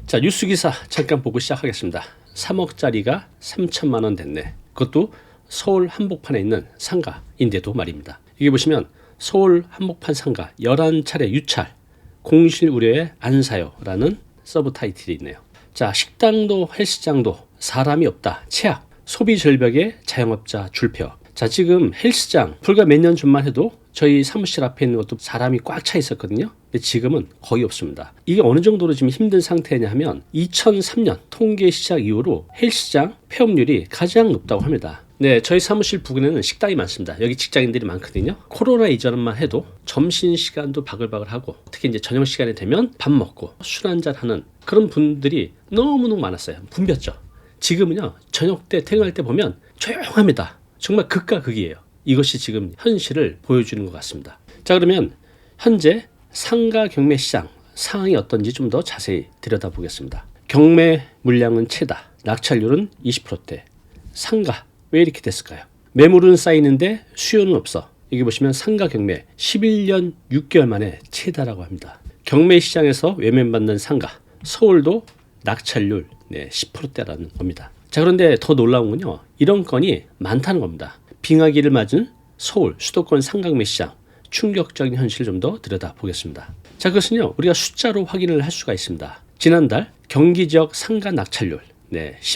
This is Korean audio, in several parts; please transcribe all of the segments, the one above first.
자, 뉴스 기사 잠깐 보고 시작하겠습니다. 3억짜리가 3천만 원 됐네. 그것도 서울 한복판에 있는 상가인데도 말입니다. 이게 보시면 서울 한복판 상가 11차례 유찰, 공실 우려에 안 사요라는 서브 타이틀이 있네요. 자, 식당도 헬스장도 사람이 없다. 최악. 소비 절벽에 자영업자 줄펴. 자, 지금 헬스장 불과 몇 년 전만 해도 저희 사무실 앞에 있는 것도 사람이 꽉 차 있었거든요. 근데 지금은 거의 없습니다. 이게 어느 정도로 지금 힘든 상태냐 하면 2003년 통계 시작 이후로 헬스장 폐업률이 가장 높다고 합니다. 네, 저희 사무실 부근에는 식당이 많습니다. 여기 직장인들이 많거든요. 코로나 이전만 해도 점심시간도 바글바글하고 특히 이제 저녁 시간이 되면 밥 먹고 술 한잔 하는 그런 분들이 너무너무 많았어요. 붐볐죠. 지금은요, 저녁 때 퇴근할 때 보면 조용합니다. 정말 극과 극이에요. 이것이 지금 현실을 보여주는 것 같습니다. 자, 그러면 현재 상가 경매 시장 상황이 어떤지 좀 더 자세히 들여다보겠습니다. 경매 물량은 채다. 낙찰률은 20%대. 상가 왜 이렇게 됐을까요? 매물은 쌓이는데 수요는 없어. 여기 보시면 상가 경매 11년 6개월 만에 채다라고 합니다. 경매 시장에서 외면받는 상가 서울도 낙찰률 10%대라는 겁니다. 자, 그런데 더 놀라운 건요, 이런 건이 많다는 겁니다. 빙하기를 맞은 서울 수도권 상가경매 시장 충격적인 현실을 좀 더 들여다보겠습니다. 자, 그것은요, 우리가 숫자로 확인을 할 수가 있습니다. 지난달 경기 지역 상가 낙찰률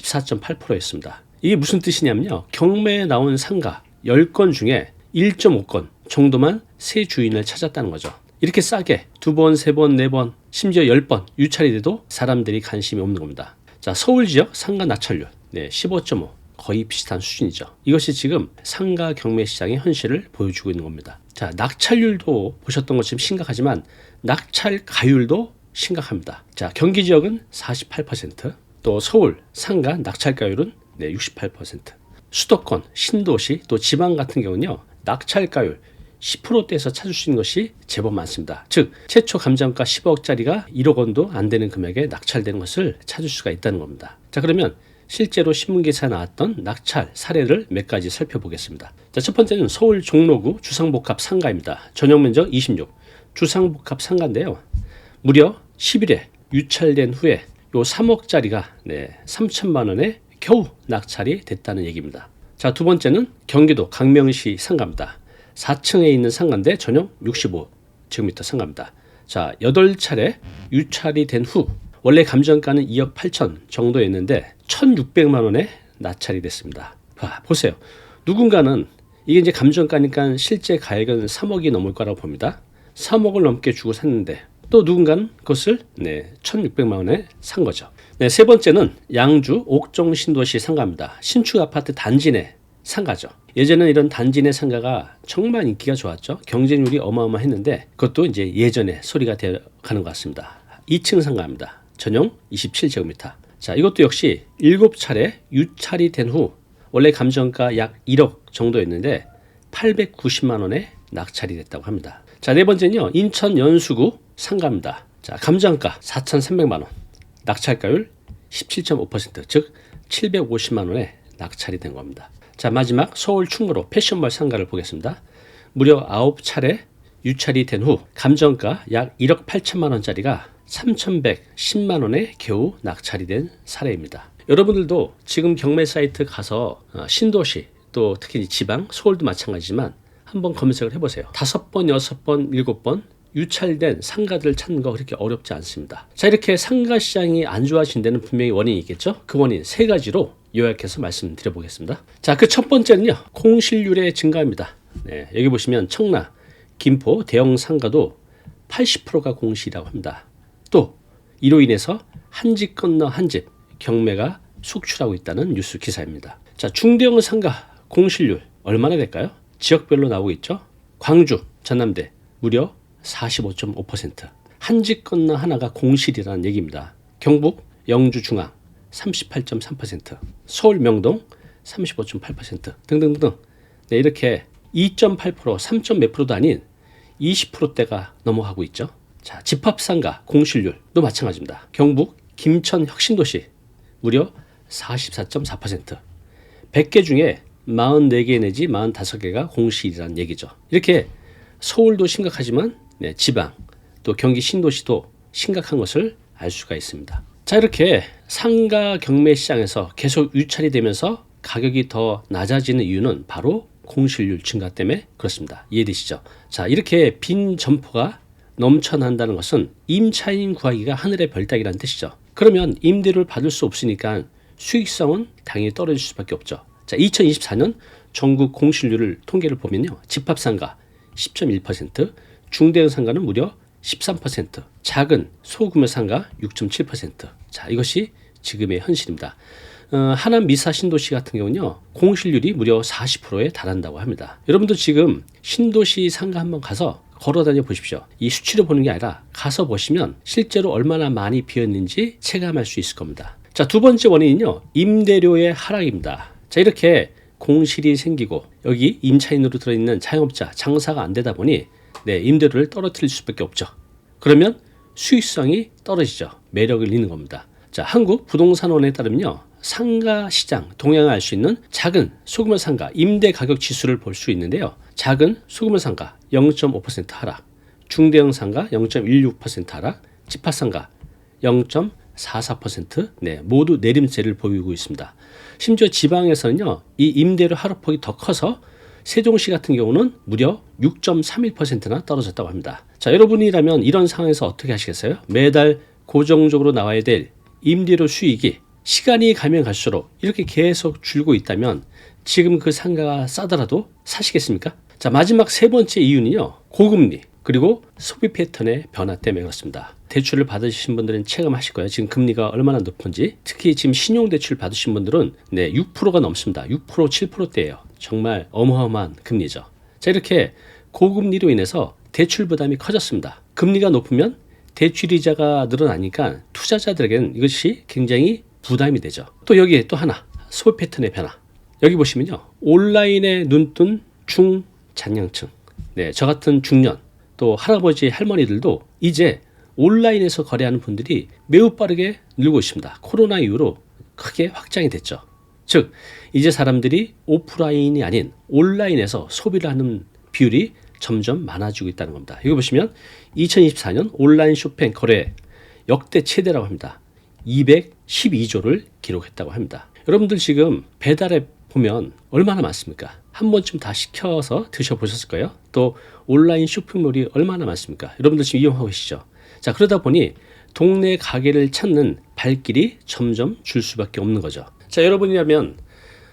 14.8%였습니다. 이게 무슨 뜻이냐면요, 경매에 나온 상가 10건 중에 1.5건 정도만 새 주인을 찾았다는 거죠. 이렇게 싸게 2번, 3번, 4번, 심지어 10번 유찰이 돼도 사람들이 관심이 없는 겁니다. 자, 서울 지역 상가 낙찰률 15.5, 거의 비슷한 수준이죠. 이것이 지금 상가 경매 시장의 현실을 보여주고 있는 겁니다. 자, 낙찰률도 보셨던 것처럼 심각하지만 낙찰 가율도 심각합니다. 자, 경기 지역은 48%, 또 서울 상가 낙찰가율은 68%. 수도권, 신도시, 또 지방 같은 경우는요, 낙찰가율 10%대에서 찾을 수 있는 것이 제법 많습니다. 즉, 최초 감정가 10억짜리가 1억 원도 안 되는 금액에 낙찰되는 것을 찾을 수가 있다는 겁니다. 자, 그러면 실제로 신문기사에 나왔던 낙찰 사례를 몇 가지 살펴보겠습니다. 자, 첫 번째는 서울 종로구 주상복합 상가입니다. 전용면적 26, 주상복합 상가인데요. 무려 10일에 유찰된 후에 요 3억짜리가 3천만 원에 겨우 낙찰이 됐다는 얘기입니다. 자, 두 번째는 경기도 강명시 상가입니다. 4층에 있는 상가인데 전용 65제곱미터 상가입니다. 자, 8차례 유찰이 된 후 원래 감정가는 2억 8천 정도였는데 1,600만 원에 낙찰이 됐습니다. 보세요. 누군가는 이게 이제 감정가니까 실제 가액은 3억이 넘을 거라고 봅니다. 3억을 넘게 주고 샀는데 또 누군가는 그것을 1,600만 원에 산 거죠. 세 번째는 양주 옥정 신도시 상가입니다. 신축 아파트 단지 내 상가죠. 예전에는 이런 단지 내 상가가 정말 인기가 좋았죠. 경쟁률이 어마어마했는데 그것도 이제 예전에 소리가 되어 가는 것 같습니다. 2층 상가입니다. 전용 27제곱미터. 자, 이것도 역시 7차례 유찰이 된 후 원래 감정가 약 1억 정도였는데 890만 원에 낙찰이 됐다고 합니다. 자, 네 번째는요, 인천 연수구 상가입니다. 자, 감정가 4,300만 원, 낙찰가율 17.5%, 즉 750만 원에 낙찰이 된 겁니다. 자, 마지막 서울 충무로 패션몰 상가를 보겠습니다. 무려 9차례 유찰이 된 후 감정가 약 1억 8천만 원짜리가 3,110만 원에 겨우 낙찰이 된 사례입니다. 여러분들도 지금 경매 사이트 가서 신도시, 또 특히 지방, 서울도 마찬가지지만 한번 검색을 해보세요. 5번, 6번, 7번 유찰된 상가들을 찾는 거 그렇게 어렵지 않습니다. 자, 이렇게 상가 시장이 안 좋아진 데는 분명히 원인이 있겠죠. 그 원인 3가지로 요약해서 말씀드려보겠습니다. 자, 그 첫 번째는요, 공실률의 증가입니다. 여기 보시면 청라, 김포 대형 상가도 80%가 공실이라고 합니다. 또 이로 인해서 한 집 건너 한 집 경매가 속출하고 있다는 뉴스 기사입니다. 자, 중대형 상가 공실률 얼마나 될까요? 지역별로 나오고 있죠. 광주, 전남대 무려 45.5%. 한 집 건너 하나가 공실이라는 얘기입니다. 경북, 영주 중앙 38.3%, 서울 명동 35.8% 등등등. 이렇게 2.8%, 3. 몇 프로도 아닌 20%대가 넘어가고 있죠. 자, 집합상가 공실률도 마찬가지입니다. 경북 김천 혁신도시 무려 44.4%. 100개 중에 44개 내지 45개가 공실이라는 얘기죠. 이렇게 서울도 심각하지만 지방 또 경기 신도시도 심각한 것을 알 수가 있습니다. 자, 이렇게 상가 경매 시장에서 계속 유찰이 되면서 가격이 더 낮아지는 이유는 바로 공실률 증가 때문에 그렇습니다. 이해되시죠? 자, 이렇게 빈 점포가 넘쳐난다는 것은 임차인 구하기가 하늘의 별따기라는 뜻이죠. 그러면 임대료를 받을 수 없으니까 수익성은 당연히 떨어질 수밖에 없죠. 자, 2024년 전국 공실률을 통계를 보면요, 집합상가 10.1%, 중대형 상가는 무려 13%, 작은 소규모 상가 6.7%. 자, 이것이 지금의 현실입니다. 하남 미사 신도시 같은 경우는요, 공실률이 무려 40%에 달한다고 합니다. 여러분도 지금 신도시 상가 한번 가서 걸어 다녀 보십시오. 이 수치로 보는 게 아니라 가서 보시면 실제로 얼마나 많이 비었는지 체감할 수 있을 겁니다. 자, 두 번째 원인은요, 임대료의 하락입니다. 자, 이렇게 공실이 생기고 여기 임차인으로 들어있는 자영업자 장사가 안 되다 보니 임대료를 떨어뜨릴 수밖에 없죠. 그러면 수익성이 떨어지죠. 매력을 잃는 겁니다. 자, 한국부동산원에 따르면요, 상가 시장 동향을 알 수 있는 작은 소규모 상가 임대 가격 지수를 볼 수 있는데요. 작은 소규모 상가 0.5% 하락, 중대형 상가 0.16% 하락, 집합상가 0.44% 모두 내림세를 보이고 있습니다. 심지어 지방에서는요, 이 임대료 하락폭이 더 커서 세종시 같은 경우는 무려 6.31%나 떨어졌다고 합니다. 자, 여러분이라면 이런 상황에서 어떻게 하시겠어요? 매달 고정적으로 나와야 될 임대료 수익이 시간이 가면 갈수록 이렇게 계속 줄고 있다면 지금 그 상가가 싸더라도 사시겠습니까? 자, 마지막 세 번째 이유는요, 고금리 그리고 소비 패턴의 변화 때문에 그렇습니다. 대출을 받으신 분들은 체감하실 거예요. 지금 금리가 얼마나 높은지. 특히 지금 신용대출 받으신 분들은 6%가 넘습니다. 6%, 7%대예요. 정말 어마어마한 금리죠. 자, 이렇게 고금리로 인해서 대출 부담이 커졌습니다. 금리가 높으면 대출이자가 늘어나니까 투자자들에게는 이것이 굉장히 부담이 되죠. 또 여기에 또 하나, 소비 패턴의 변화. 여기 보시면요, 온라인에 눈뜬 중장년층, 저 같은 중년, 또 할아버지 할머니들도 이제 온라인에서 거래하는 분들이 매우 빠르게 늘고 있습니다. 코로나 이후로 크게 확장이 됐죠. 즉 이제 사람들이 오프라인이 아닌 온라인에서 소비를 하는 비율이 점점 많아지고 있다는 겁니다. 이거 보시면 2024년 온라인 쇼핑 거래 역대 최대라고 합니다. 212조를 기록했다고 합니다. 여러분들 지금 배달앱 보면 얼마나 많습니까? 한 번쯤 다 시켜서 드셔보셨을 거예요. 또 온라인 쇼핑몰이 얼마나 많습니까? 여러분들 지금 이용하고 계시죠? 자, 그러다 보니 동네 가게를 찾는 발길이 점점 줄 수밖에 없는 거죠. 자, 여러분이라면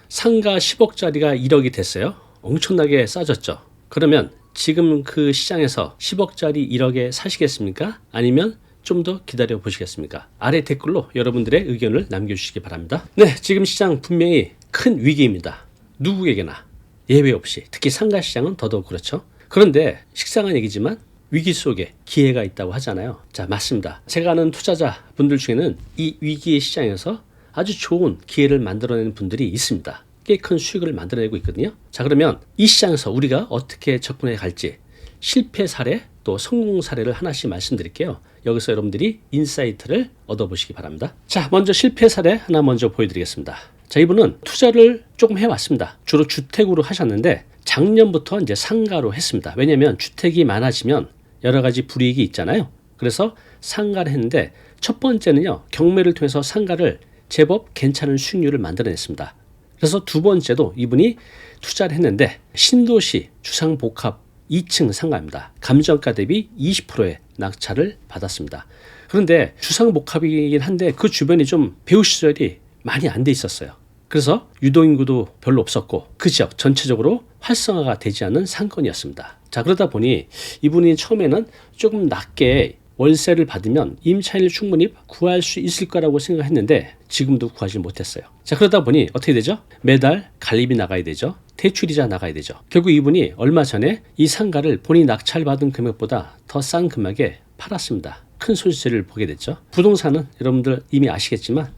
상가 10억짜리가 1억이 됐어요. 엄청나게 싸졌죠. 그러면 지금 그 시장에서 10억짜리 1억에 사시겠습니까? 아니면 좀 더 기다려 보시겠습니까? 아래 댓글로 여러분들의 의견을 남겨주시기 바랍니다. 네, 지금 시장 분명히 큰 위기입니다. 누구에게나 예외 없이, 특히 상가 시장은 더더욱 그렇죠. 그런데 식상한 얘기지만 위기 속에 기회가 있다고 하잖아요. 자, 맞습니다. 제가 아는 투자자분들 중에는 이 위기의 시장에서 아주 좋은 기회를 만들어내는 분들이 있습니다. 꽤 큰 수익을 만들어내고 있거든요. 자, 그러면 이 시장에서 우리가 어떻게 접근해 갈지 실패 사례 또 성공 사례를 하나씩 말씀드릴게요. 여기서 여러분들이 인사이트를 얻어보시기 바랍니다. 자, 먼저 실패 사례 하나 먼저 보여드리겠습니다. 자, 이분은 투자를 조금 해왔습니다. 주로 주택으로 하셨는데 작년부터 이제 상가로 했습니다. 왜냐하면 주택이 많아지면 여러 가지 불이익이 있잖아요. 그래서 상가를 했는데 첫 번째는요, 경매를 통해서 상가를 제법 괜찮은 수익률을 만들어냈습니다. 그래서 두 번째도 이분이 투자를 했는데 신도시 주상복합 2층 상가입니다. 감정가 대비 20%의 낙찰을 받았습니다. 그런데 주상복합이긴 한데 그 주변이 좀 배후시설이 많이 안 돼 있었어요. 그래서 유동인구도 별로 없었고 그 지역 전체적으로 활성화가 되지 않은 상권이었습니다. 자, 그러다 보니 이분이 처음에는 조금 낮게 월세를 받으면 임차인을 충분히 구할 수 있을 거라고 생각했는데 지금도 구하지 못했어요. 자, 그러다 보니 어떻게 되죠? 매달 관리비 나가야 되죠. 대출이자 나가야 되죠. 결국 이분이 얼마 전에 이 상가를 본인이 낙찰받은 금액보다 더 싼 금액에 팔았습니다. 큰 손실을 보게 됐죠. 부동산은 여러분들 이미 아시겠지만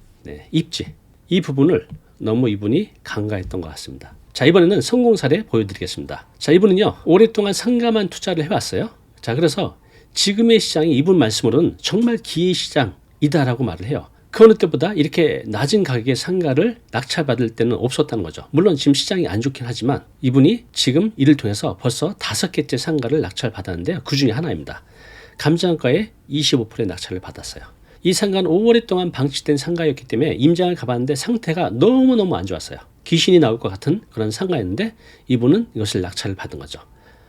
입지, 이 부분을 너무 이분이 간과했던 것 같습니다. 자, 이번에는 성공 사례 보여드리겠습니다. 자, 이분은요, 오랫동안 상가만 투자를 해왔어요. 자, 그래서 지금의 시장이 이분 말씀으로는 정말 기회 시장이다라고 말을 해요. 그 어느 때보다 이렇게 낮은 가격의 상가를 낙찰받을 때는 없었다는 거죠. 물론 지금 시장이 안 좋긴 하지만 이분이 지금 이를 통해서 벌써 5개째 상가를 낙찰받았는데요. 그 중에 하나입니다. 감정가의 25%의 낙찰을 받았어요. 이 상가는 오랫동안 방치된 상가였기 때문에 임장을 가봤는데 상태가 너무너무 안 좋았어요. 귀신이 나올 것 같은 그런 상가였는데 이분은 이것을 낙찰을 받은 거죠.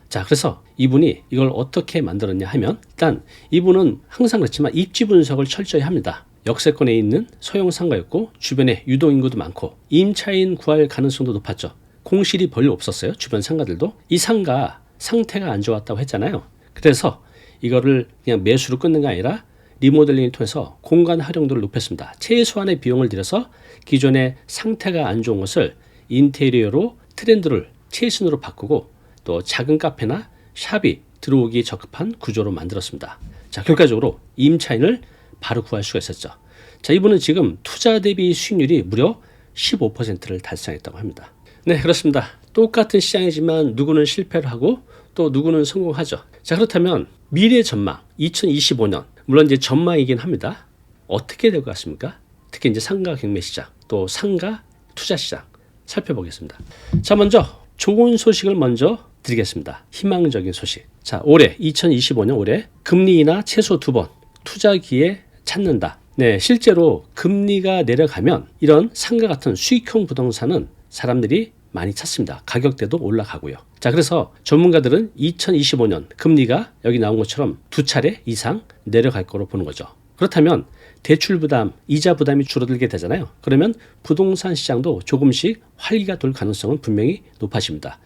자, 그래서 이분이 이걸 어떻게 만들었냐 하면, 일단 이분은 항상 그렇지만 입지 분석을 철저히 합니다. 역세권에 있는 소형 상가였고 주변에 유동인구도 많고 임차인 구할 가능성도 높았죠. 공실이 별로 없었어요. 주변 상가들도. 이 상가 상태가 안 좋았다고 했잖아요. 그래서 이거를 그냥 매수로 끊는 게 아니라 리모델링을 통해서 공간 활용도를 높였습니다. 최소한의 비용을 들여서 기존의 상태가 안 좋은 것을 인테리어로 트렌드를 최신으로 바꾸고 또 작은 카페나 샵이 들어오기 적합한 구조로 만들었습니다. 자, 결과적으로 임차인을 바로 구할 수가 있었죠. 자, 이분은 지금 투자 대비 수익률이 무려 15%를 달성했다고 합니다. 네, 그렇습니다. 똑같은 시장이지만 누구는 실패를 하고 또 누구는 성공하죠. 자, 그렇다면 미래 전망 2025년, 물론 이제 전망이긴 합니다. 어떻게 될 것 같습니까? 특히 이제 상가 경매 시장, 또 상가 투자 시장 살펴보겠습니다. 자, 먼저 좋은 소식을 먼저 드리겠습니다. 희망적인 소식. 자, 올해 2025년 올해 금리 인하 최소 2번, 투자 기회 찾는다. 네, 실제로 금리가 내려가면 이런 상가 같은 수익형 부동산은 사람들이 많이 찾습니다. 가격대도 올라가고요. 자, 그래서 전문가들은 2025년 금리가 여기 나온 것처럼 2차례 이상 내려갈 거로 보는 거죠. 그렇다면 대출 부담, 이자 부담이 줄어들게 되잖아요. 그러면 부동산 시장도 조금씩 활기가 돌 가능성은 분명히 높아집니다.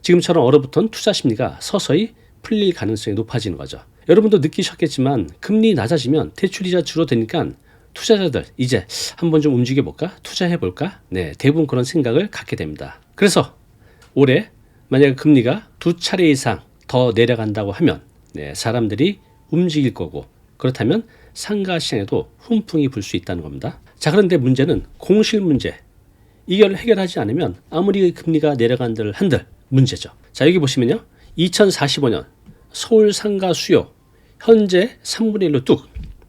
지금처럼 얼어붙은 투자 심리가 서서히 풀릴 가능성이 높아지는 거죠. 여러분도 느끼셨겠지만 금리 낮아지면 대출 이자 줄어드니까 투자자들 이제 한번 좀 움직여볼까? 투자해볼까? 네, 대부분 그런 생각을 갖게 됩니다. 그래서 올해 만약에 금리가 2차례 이상 더 내려간다고 하면 사람들이 움직일 거고, 그렇다면 상가 시장에도 훈풍이 불 수 있다는 겁니다. 자, 그런데 문제는 공실 문제. 이걸 해결하지 않으면 아무리 금리가 내려간들 한들 문제죠. 자, 여기 보시면요. 2045년 서울 상가 수요 현재 3분의 1로 뚝.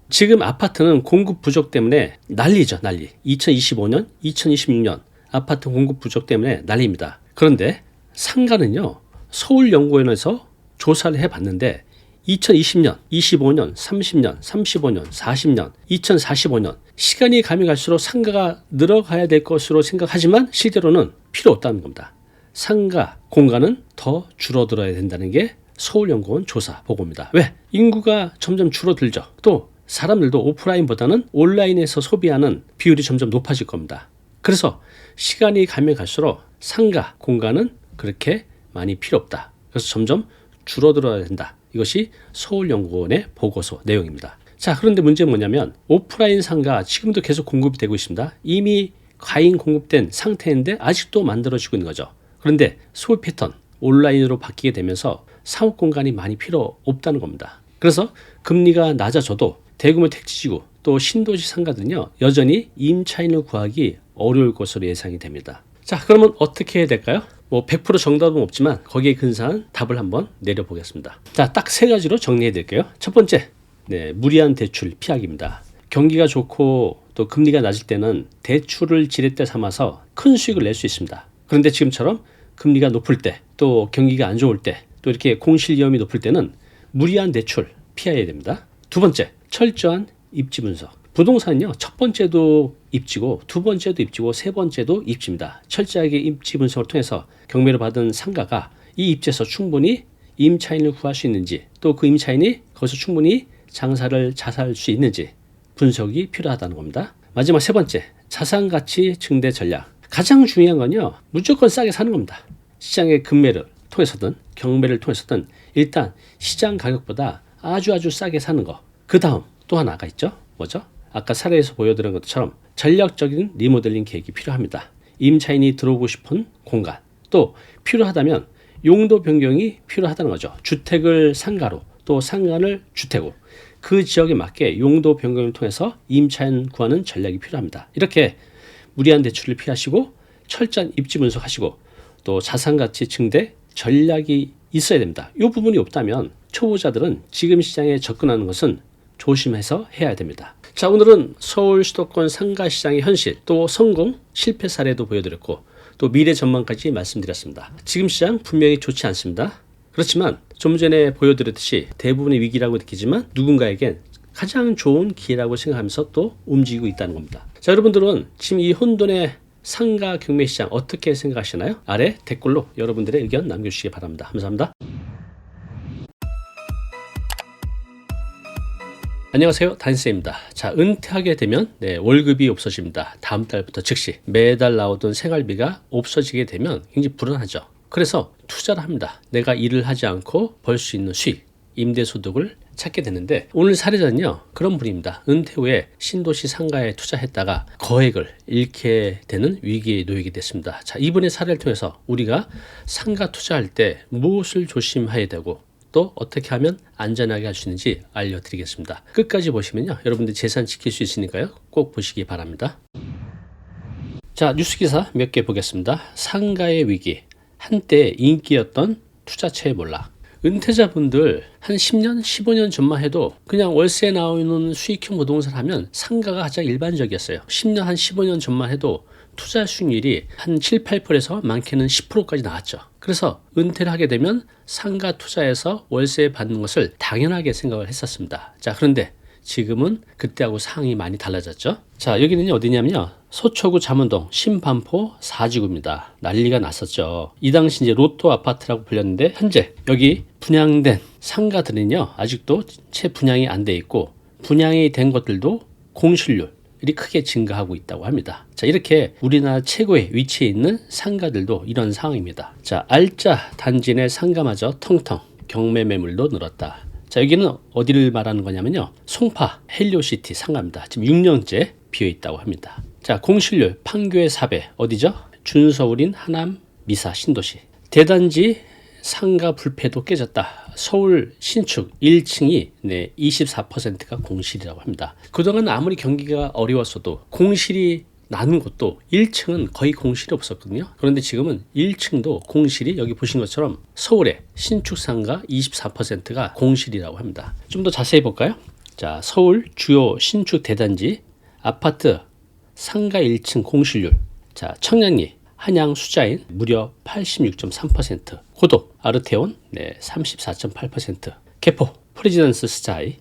지금 아파트는 공급 부족 때문에 난리죠, 난리. 2025년, 2026년 아파트 공급 부족 때문에 난리입니다. 그런데 상가는요, 서울연구원에서 조사를 해봤는데 2020년, 25년, 30년, 35년, 40년, 2045년 시간이 가면 갈수록 상가가 늘어가야 될 것으로 생각하지만 실제로는 필요 없다는 겁니다. 상가 공간은 더 줄어들어야 된다는 게 서울연구원 조사 보고입니다. 왜? 인구가 점점 줄어들죠. 또 사람들도 오프라인보다는 온라인에서 소비하는 비율이 점점 높아질 겁니다. 그래서 시간이 가면 갈수록 상가 공간은 그렇게 많이 필요 없다. 그래서 점점 줄어들어야 된다. 이것이 서울연구원의 보고서 내용입니다. 자, 그런데 문제는 뭐냐면 오프라인 상가 지금도 계속 공급이 되고 있습니다. 이미 과잉 공급된 상태인데 아직도 만들어지고 있는 거죠. 그런데 소비 패턴 온라인으로 바뀌게 되면서 사업 공간이 많이 필요 없다는 겁니다. 그래서 금리가 낮아져도 대규모 택지지구 또 신도시 상가들은요, 여전히 임차인을 구하기 어려울 것으로 예상이 됩니다. 자, 그러면 어떻게 해야 될까요? 100% 정답은 없지만 거기에 근사한 답을 한번 내려보겠습니다. 자, 딱 3가지로 정리해 드릴게요. 첫 번째, 무리한 대출 피하기입니다. 경기가 좋고 또 금리가 낮을 때는 대출을 지렛대 삼아서 큰 수익을 낼 수 있습니다. 그런데 지금처럼 금리가 높을 때, 또 경기가 안 좋을 때, 또 이렇게 공실 위험이 높을 때는 무리한 대출 피해야 됩니다. 두 번째, 철저한 입지 분석. 부동산은요, 첫 번째도 입지고 두 번째도 입지고 세 번째도 입지입니다. 철저하게 입지 분석을 통해서 경매를 받은 상가가 이 입지에서 충분히 임차인을 구할 수 있는지, 또 그 임차인이 거기서 충분히 장사를 자사할 수 있는지 분석이 필요하다는 겁니다. 마지막 세 번째, 자산가치 증대 전략. 가장 중요한 건요, 무조건 싸게 사는 겁니다. 시장의 금매를 통해서든 경매를 통해서든 일단 시장 가격보다 아주 싸게 사는 거. 그 다음 또 하나가 있죠. 뭐죠? 아까 사례에서 보여드린 것처럼 전략적인 리모델링 계획이 필요합니다. 임차인이 들어오고 싶은 공간, 또 필요하다면 용도 변경이 필요하다는 거죠. 주택을 상가로, 또 상가를 주택으로 그 지역에 맞게 용도 변경을 통해서 임차인 구하는 전략이 필요합니다. 이렇게 무리한 대출을 피하시고 철저한 입지 분석하시고 또 자산가치 증대 전략이 있어야 됩니다. 이 부분이 없다면 초보자들은 지금 시장에 접근하는 것은 조심해서 해야 됩니다. 자, 오늘은 서울 수도권 상가 시장의 현실, 또 성공, 실패 사례도 보여드렸고 또 미래 전망까지 말씀드렸습니다. 지금 시장 분명히 좋지 않습니다. 그렇지만 좀 전에 보여드렸듯이 대부분의 위기라고 느끼지만 누군가에겐 가장 좋은 기회라고 생각하면서 또 움직이고 있다는 겁니다. 자, 여러분들은 지금 이 혼돈의 상가 경매 시장 어떻게 생각하시나요? 아래 댓글로 여러분들의 의견 남겨주시기 바랍니다. 감사합니다. 안녕하세요, 단쌤입니다. 자, 은퇴하게 되면 월급이 없어집니다. 다음 달부터 즉시 매달 나오던 생활비가 없어지게 되면 굉장히 불안하죠. 그래서 투자를 합니다. 내가 일을 하지 않고 벌 수 있는 수익, 임대소득을 찾게 되는데, 오늘 사례자는요 그런 분입니다. 은퇴 후에 신도시 상가에 투자했다가 거액을 잃게 되는 위기에 놓이게 됐습니다. 자, 이분의 사례를 통해서 우리가 상가 투자할 때 무엇을 조심해야 되고 또 어떻게 하면 안전하게 할 수 있는지 알려드리겠습니다. 끝까지 보시면요 여러분들 재산 지킬 수 있으니까요 꼭 보시기 바랍니다. 자, 뉴스기사 몇 개 보겠습니다. 상가의 위기, 한때 인기였던 투자처의 몰락. 은퇴자분들 한 10년, 15년 전만 해도 그냥 월세 나오는 수익형 부동산 하면 상가가 가장 일반적이었어요. 10년, 한 15년 전만 해도 투자 수익률이 한 7, 8%에서 많게는 10%까지 나왔죠. 그래서 은퇴를 하게 되면 상가 투자에서 월세 받는 것을 당연하게 생각을 했었습니다. 자, 그런데 지금은 그때하고 상황이 많이 달라졌죠. 자, 여기는 어디냐면요 서초구 잠원동 신반포 4지구입니다. 난리가 났었죠. 이 당시 이제 로또 아파트라고 불렸는데, 현재 여기 분양된 상가들은요 아직도 채 분양이 안 돼 있고, 분양이 된 것들도 공실률이 크게 증가하고 있다고 합니다. 자, 이렇게 우리나라 최고의 위치에 있는 상가들도 이런 상황입니다. 자, 알짜 단지 내 상가마저 텅텅, 경매 매물도 늘었다. 자, 여기는 어디를 말하는 거냐면요 송파 헬리오시티 상가입니다. 지금 6년째 비어 있다고 합니다. 자, 공실률 판교의 4배, 어디죠? 준서울인 하남 미사 신도시. 대단지 상가 불패도 깨졌다. 서울 신축 1층이 24%가 공실이라고 합니다. 그동안 아무리 경기가 어려웠어도 공실이 나는 곳도 1층은 거의 공실이 없었거든요. 그런데 지금은 1층도 공실이, 여기 보신 것처럼 서울의 신축 상가 24%가 공실이라고 합니다. 좀 더 자세히 볼까요? 자, 서울 주요 신축 대단지 아파트 상가 1층 공실률. 자, 청량리 한양 수자인 무려 86.3%, 고독 아르테온 34.8%, 개포 프레지던스 스타이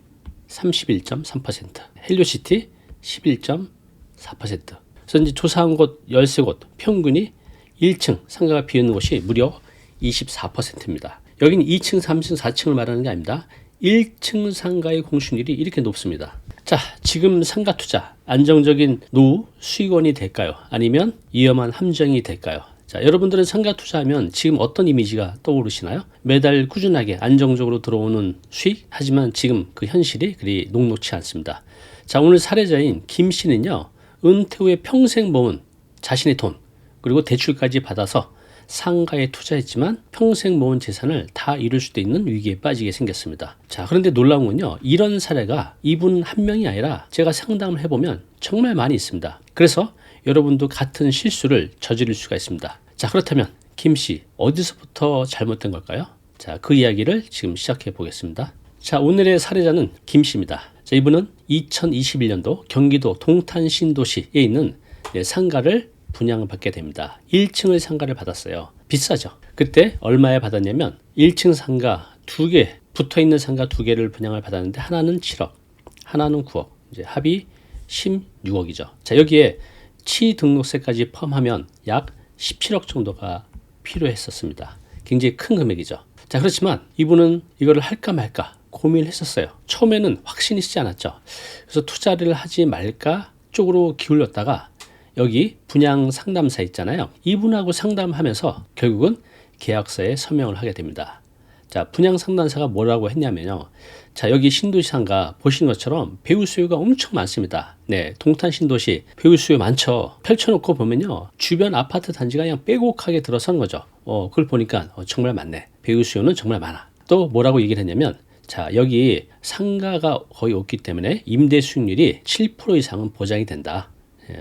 31.3%, 헬리오시티 11.4%. 그래서 이제 조사한 곳 13곳 평균이 1층 상가가 비어있는 곳이 무려 24%입니다. 여기는 2층, 3층, 4층을 말하는 게 아닙니다. 1층 상가의 공실률이 이렇게 높습니다. 자, 지금 상가 투자 안정적인 노후 수익원이 될까요? 아니면 위험한 함정이 될까요? 자, 여러분들은 상가 투자하면 지금 어떤 이미지가 떠오르시나요? 매달 꾸준하게 안정적으로 들어오는 수익? 하지만 지금 그 현실이 그리 녹록치 않습니다. 자, 오늘 사례자인 김 씨는요 은퇴 후에 평생 모은 자신의 돈 그리고 대출까지 받아서 상가에 투자했지만 평생 모은 재산을 다 잃을 수도 있는 위기에 빠지게 생겼습니다. 자, 그런데 놀라운 건요 이런 사례가 이분 한 명이 아니라 제가 상담을 해보면 정말 많이 있습니다. 그래서 여러분도 같은 실수를 저지를 수가 있습니다. 자, 그렇다면 김씨 어디서부터 잘못된 걸까요? 자, 그 이야기를 지금 시작해 보겠습니다. 자, 오늘의 사례자는 김씨입니다. 자, 이분은 2021년도 경기도 동탄 신도시에 있는 상가를 분양을 받게 됩니다. 1층의 상가를 받았어요. 비싸죠. 그때 얼마에 받았냐면 1층 상가 2개, 붙어있는 상가 2개를 분양을 받았는데 하나는 7억, 하나는 9억, 이제 합이 16억이죠. 자, 여기에 취등록세까지 포함하면 약 17억 정도가 필요했었습니다. 굉장히 큰 금액이죠. 자, 그렇지만 이분은 이거를 할까 말까 고민을 했었어요. 처음에는 확신이 쓰지 않았죠. 그래서 투자를 하지 말까 쪽으로 기울였다가 여기 분양 상담사 있잖아요. 이분하고 상담하면서 결국은 계약서에 서명을 하게 됩니다. 자, 분양 상담사가 뭐라고 했냐면요. 자, 여기 신도시 상가 보시는 것처럼 배우 수요가 엄청 많습니다. 네, 동탄 신도시 배우 수요 많죠. 펼쳐놓고 보면요. 주변 아파트 단지가 그냥 빼곡하게 들어선 거죠. 그걸 보니까 정말 많네. 배우 수요는 정말 많아. 또 뭐라고 얘기를 했냐면, 자, 여기 상가가 거의 없기 때문에 임대 수익률이 7% 이상은 보장이 된다.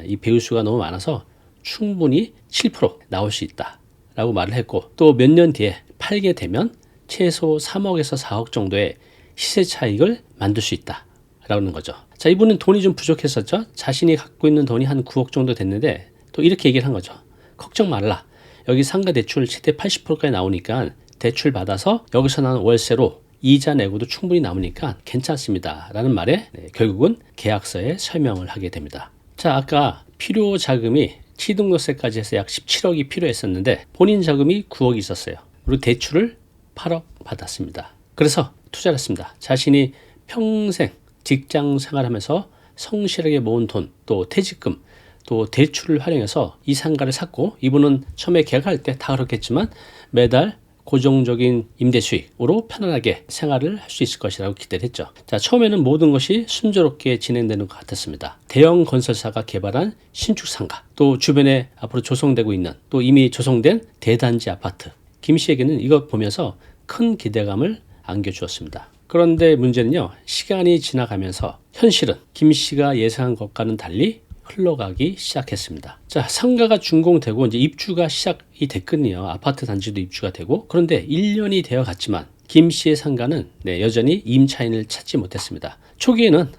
이 배우 수가 너무 많아서 충분히 7% 나올 수 있다 라고 말을 했고, 또 몇 년 뒤에 팔게 되면 최소 3억에서 4억 정도의 시세 차익을 만들 수 있다 라는 거죠. 자, 이분은 돈이 좀 부족했었죠. 자신이 갖고 있는 돈이 한 9억 정도 됐는데 또 이렇게 얘기를 한 거죠. 걱정 말라. 여기 상가 대출 최대 80%까지 나오니까 대출 받아서 여기서 나는 월세로 이자 내고도 충분히 남으니까 괜찮습니다 라는 말에 결국은 계약서에 서명을 하게 됩니다. 자, 아까 필요 자금이 취등록세까지 해서 약 17억이 필요했었는데 본인 자금이 9억이 있었어요. 그리고 대출을 8억 받았습니다. 그래서 투자를 했습니다. 자신이 평생 직장 생활하면서 성실하게 모은 돈, 또 퇴직금, 또 대출을 활용해서 이 상가를 샀고, 이분은 처음에 계약할 때 다 그렇겠지만 매달 고정적인 임대 수익으로 편안하게 생활을 할 수 있을 것이라고 기대를 했죠. 자, 처음에는 모든 것이 순조롭게 진행되는 것 같았습니다. 대형 건설사가 개발한 신축 상가, 또 주변에 앞으로 조성되고 있는, 또 이미 조성된 대단지 아파트. 김 씨에게는 이것 보면서 큰 기대감을 안겨주었습니다. 그런데 문제는요, 시간이 지나가면서 현실은 김 씨가 예상한 것과는 달리 흘러가기 시작했습니다. 자, 상가가 준공되고 이제 입주가 시작이 됐거든요. 아파트 단지도 입주가 되고, 그런데 1년이 되어 갔지만 김 씨의 상가는 여전히 임차인을 찾지 못했습니다. 초기에는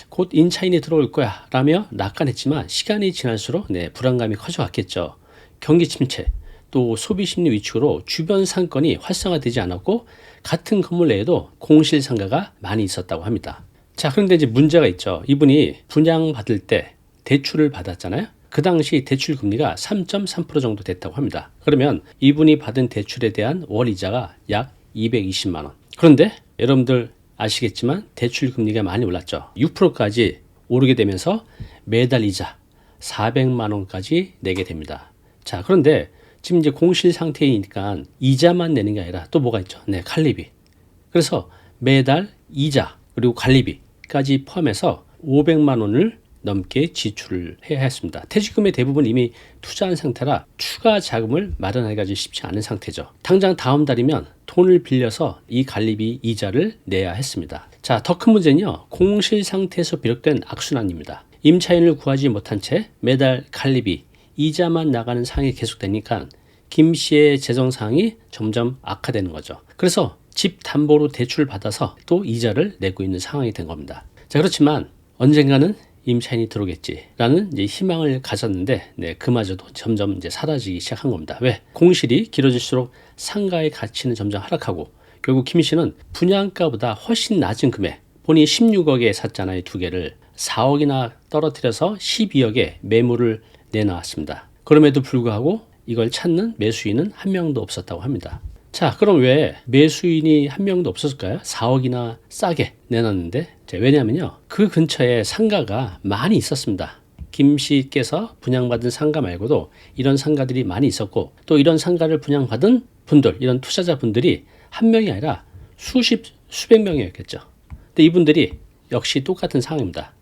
곧 임차인이 들어올 거야 라며 낙관했지만 시간이 지날수록 불안감이 커져갔겠죠. 경기 침체, 또 소비 심리 위축으로 주변 상권이 활성화되지 않았고, 같은 건물 내에도 공실 상가가 많이 있었다고 합니다. 자, 그런데 이제 문제가 있죠. 이분이 분양받을 때 대출을 받았잖아요. 그 당시 대출 금리가 3.3% 정도 됐다고 합니다. 그러면 이분이 받은 대출에 대한 월이자가 약 220만 원. 그런데 여러분들 아시겠지만 대출 금리가 많이 올랐죠. 6%까지 오르게 되면서 매달 이자 400만 원까지 내게 됩니다. 자, 그런데 지금 이제 공실 상태이니까 이자만 내는 게 아니라 또 뭐가 있죠? 관리비. 그래서 매달 이자 그리고 관리비까지 포함해서 500만 원을 넘게 지출을 해야 했습니다. 퇴직금의 대부분 이미 투자한 상태라 추가 자금을 마련하기가 쉽지 않은 상태죠. 당장 다음 달이면 돈을 빌려서 이 관리비 이자를 내야 했습니다. 자, 더 큰 문제는요, 공실 상태에서 비롯된 악순환입니다. 임차인을 구하지 못한 채 매달 관리비 이자만 나가는 상황이 계속되니까 김 씨의 재정 상황이 점점 악화되는 거죠. 그래서 집 담보로 대출을 받아서 또 이자를 내고 있는 상황이 된 겁니다. 자, 그렇지만 언젠가는 임차인이 들어오겠지라는 이제 희망을 가졌는데, 그마저도 점점 이제 사라지기 시작한 겁니다. 왜? 공실이 길어질수록 상가의 가치는 점점 하락하고, 결국 김 씨는 분양가보다 훨씬 낮은 금액, 본인이 16억에 샀잖아요, 두 개를. 4억이나 떨어뜨려서 12억에 매물을 내놨습니다. 그럼에도 불구하고 이걸 찾는 매수인은 한 명도 없었다고 합니다. 자, 그럼 왜 매수인이 한 명도 없었을까요? 4억이나 싸게 내놨는데, 왜냐하면요, 그 근처에 상가가 많이 있었습니다. 김 씨께서 분양받은 상가 말고도 이런 상가들이 많이 있었고, 또 이런 상가를 분양받은 분들, 이런 투자자분들이 한 명이 아니라 수백 명이었겠죠. 근데 이분들이 역시 똑같은 상황입니다.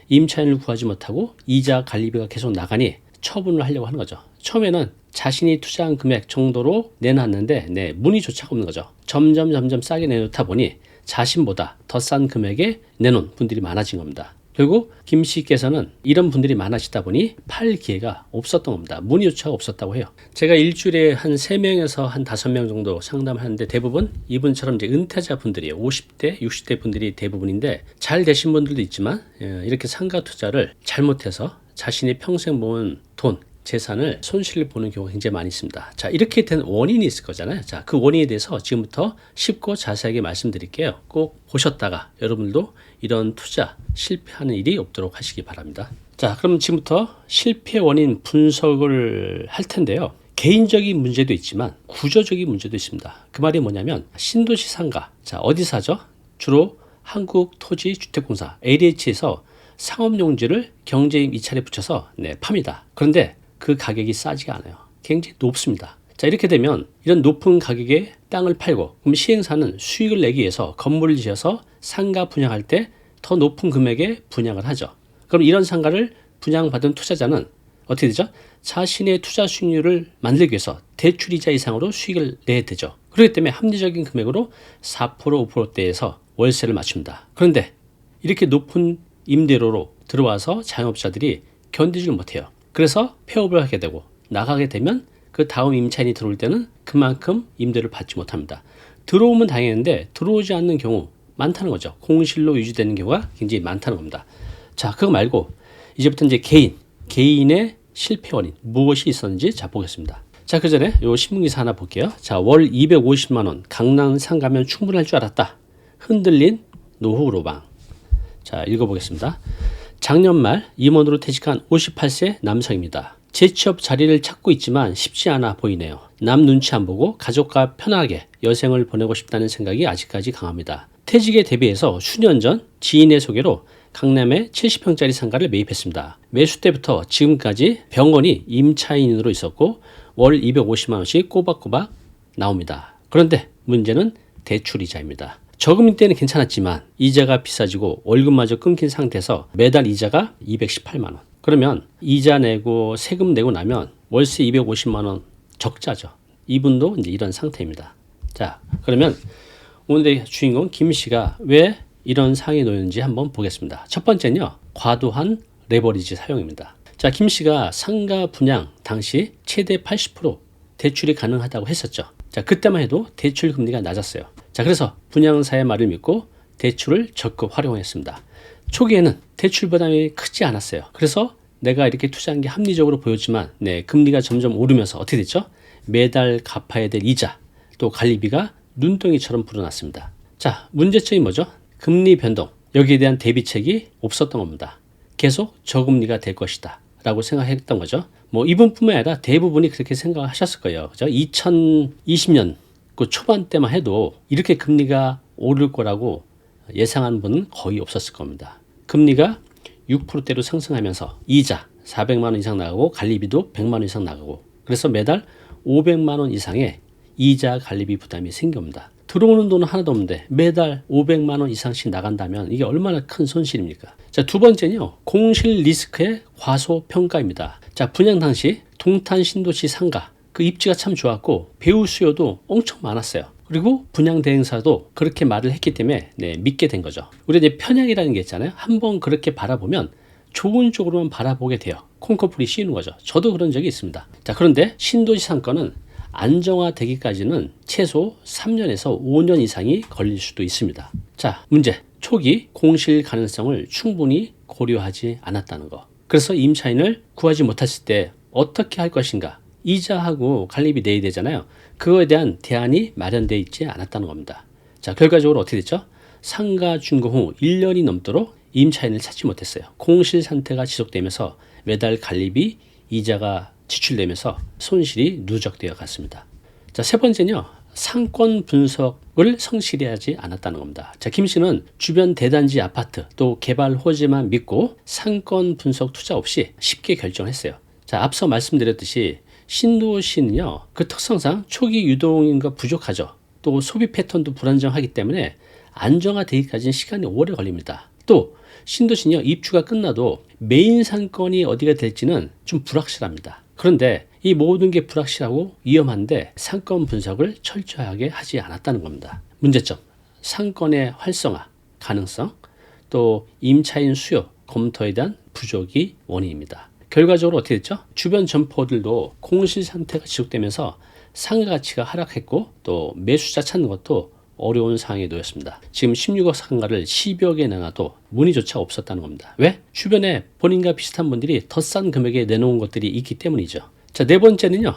임차인을 구하지 못하고 이자 관리비가 계속 나가니 처분을 하려고 하는 거죠. 처음에는 자신이 투자한 금액 정도로 내놨는데 문의조차 없는 거죠. 점점 싸게 내놓다 보니 자신보다 더 싼 금액에 내놓은 분들이 많아진 겁니다. 결국 김 씨께서는 이런 분들이 많아지다 보니 팔 기회가 없었던 겁니다. 문의조차 없었다고 해요. 제가 일주일에 한 3명에서 한 5명 정도 상담하는데 대부분 이분처럼 이제 은퇴자 분들이에요. 50대, 60대 분들이 대부분인데, 잘 되신 분들도 있지만 이렇게 상가 투자를 잘못해서 자신이 평생 모은 돈, 재산을 손실을 보는 경우가 굉장히 많이 있습니다. 자, 이렇게 된 원인이 있을 거잖아요. 자, 그 원인에 대해서 지금부터 쉽고 자세하게 말씀드릴게요. 꼭 보셨다가 여러분들도 이런 투자 실패하는 일이 없도록 하시기 바랍니다. 자, 그럼 지금부터 실패 원인 분석을 할 텐데요. 개인적인 문제도 있지만 구조적인 문제도 있습니다. 그 말이 뭐냐면, 신도시 상가, 자, 어디서 하죠? 주로 한국토지주택공사 LH에서 상업용지를 경제임 이찰에 붙여서 팝니다. 그런데 그 가격이 싸지가 않아요. 굉장히 높습니다. 자, 이렇게 되면 이런 높은 가격에 땅을 팔고, 그럼 시행사는 수익을 내기 위해서 건물을 지어서 상가 분양할 때 더 높은 금액에 분양을 하죠. 그럼 이런 상가를 분양받은 투자자는 어떻게 되죠? 자신의 투자 수익률을 만들기 위해서 대출이자 이상으로 수익을 내야 되죠. 그렇기 때문에 합리적인 금액으로 4%, 5%대에서 월세를 맞춥니다. 그런데 이렇게 높은 임대료로 들어와서 자영업자들이 견디질 못해요. 그래서 폐업을 하게 되고, 나가게 되면 그 다음 임차인이 들어올 때는 그만큼 임대를 받지 못합니다. 들어오면 다행인데 들어오지 않는 경우 많다는 거죠. 공실로 유지되는 경우가 굉장히 많다는 겁니다. 자, 그거 말고 이제부터 이제 개인의 실패 원인 무엇이 있었는지 자 보겠습니다. 자, 그 전에 요 신문기사 하나 볼게요. 자, 월 250만 원 강남 상가면 충분할 줄 알았다. 흔들린 노후 로망. 자, 읽어보겠습니다. 작년 말 임원으로 퇴직한 58세 남성입니다. 재취업 자리를 찾고 있지만 쉽지 않아 보이네요. 남 눈치 안 보고 가족과 편하게 여생을 보내고 싶다는 생각이 아직까지 강합니다. 퇴직에 대비해서 수년 전 지인의 소개로 강남에 70평짜리 상가를 매입했습니다. 매수 때부터 지금까지 병원이 임차인으로 있었고 월 250만 원씩 꼬박꼬박 나옵니다. 그런데 문제는 대출이자입니다. 저금리 때는 괜찮았지만 이자가 비싸지고 월급마저 끊긴 상태에서 매달 이자가 218만 원. 그러면 이자 내고 세금 내고 나면 월세 250만 원 적자죠. 이분도 이제 이런 상태입니다. 자, 그러면 오늘의 주인공 김 씨가 왜 이런 상황에 놓였는지 한번 보겠습니다. 첫 번째는요, 과도한 레버리지 사용입니다. 자, 김 씨가 상가 분양 당시 최대 80% 대출이 가능하다고 했었죠. 자, 그때만 해도 대출 금리가 낮았어요. 자, 그래서 분양사의 말을 믿고 대출을 적극 활용했습니다. 초기에는 대출 부담이 크지 않았어요. 그래서 내가 이렇게 투자한 게 합리적으로 보였지만 금리가 점점 오르면서 어떻게 됐죠? 매달 갚아야 될 이자, 또 관리비가 눈덩이처럼 불어났습니다. 자, 문제점이 뭐죠? 금리 변동, 여기에 대한 대비책이 없었던 겁니다. 계속 저금리가 될 것이다 라고 생각했던 거죠. 뭐 이분뿐만 아니라 대부분이 그렇게 생각하셨을 거예요. 그죠? 2020년 그 초반 때만 해도 이렇게 금리가 오를 거라고 예상한 분은 거의 없었을 겁니다. 금리가 6%대로 상승하면서 이자 400만 원 이상 나가고 관리비도 100만 원 이상 나가고, 그래서 매달 500만 원 이상의 이자 관리비 부담이 생깁니다. 들어오는 돈은 하나도 없는데 매달 500만 원 이상씩 나간다면 이게 얼마나 큰 손실입니까? 자, 두 번째는요, 공실 리스크의 과소평가입니다. 자, 분양 당시 동탄 신도시 상가 그 입지가 참 좋았고 배우 수요도 엄청 많았어요. 그리고 분양 대행사도 그렇게 말을 했기 때문에 믿게 된 거죠. 우리가 이제 편향이라는 게 있잖아요. 한번 그렇게 바라보면 좋은 쪽으로만 바라보게 돼요. 콩커플이 씌우는 거죠. 저도 그런 적이 있습니다. 자, 그런데 신도시 상권은 안정화되기까지는 최소 3년에서 5년 이상이 걸릴 수도 있습니다. 자, 문제. 초기 공실 가능성을 충분히 고려하지 않았다는 거. 그래서 임차인을 구하지 못했을 때 어떻게 할 것인가? 이자하고 관리비 내야 되잖아요. 그거에 대한 대안이 마련되어 있지 않았다는 겁니다. 자, 결과적으로 어떻게 됐죠? 상가 준공 후 1년이 넘도록 임차인을 찾지 못했어요. 공실 상태가 지속되면서 매달 관리비, 이자가 지출되면서 손실이 누적되어 갔습니다. 자, 세 번째는요, 상권 분석을 성실히 하지 않았다는 겁니다. 자, 김 씨는 주변 대단지 아파트 또 개발 호재만 믿고 상권 분석 투자 없이 쉽게 결정했어요. 자, 앞서 말씀드렸듯이 신도시는요, 그 특성상 초기 유동인구가 부족하죠. 또 소비 패턴도 불안정하기 때문에 안정화되기까지는 시간이 오래 걸립니다. 또 신도시는요, 입주가 끝나도 메인 상권이 어디가 될지는 좀 불확실합니다. 그런데 이 모든 게 불확실하고 위험한데 상권 분석을 철저하게 하지 않았다는 겁니다. 문제점, 상권의 활성화 가능성, 또 임차인 수요 검토에 대한 부족이 원인입니다. 결과적으로 어떻게 됐죠? 주변 점포들도 공실 상태가 지속되면서 상가 가치가 하락했고 또 매수자 찾는 것도 어려운 상황에 놓였습니다. 지금 16억 상가를 10여 개 내놔도 문의조차 없었다는 겁니다. 왜? 주변에 본인과 비슷한 분들이 더 싼 금액에 내놓은 것들이 있기 때문이죠. 자, 네 번째는요,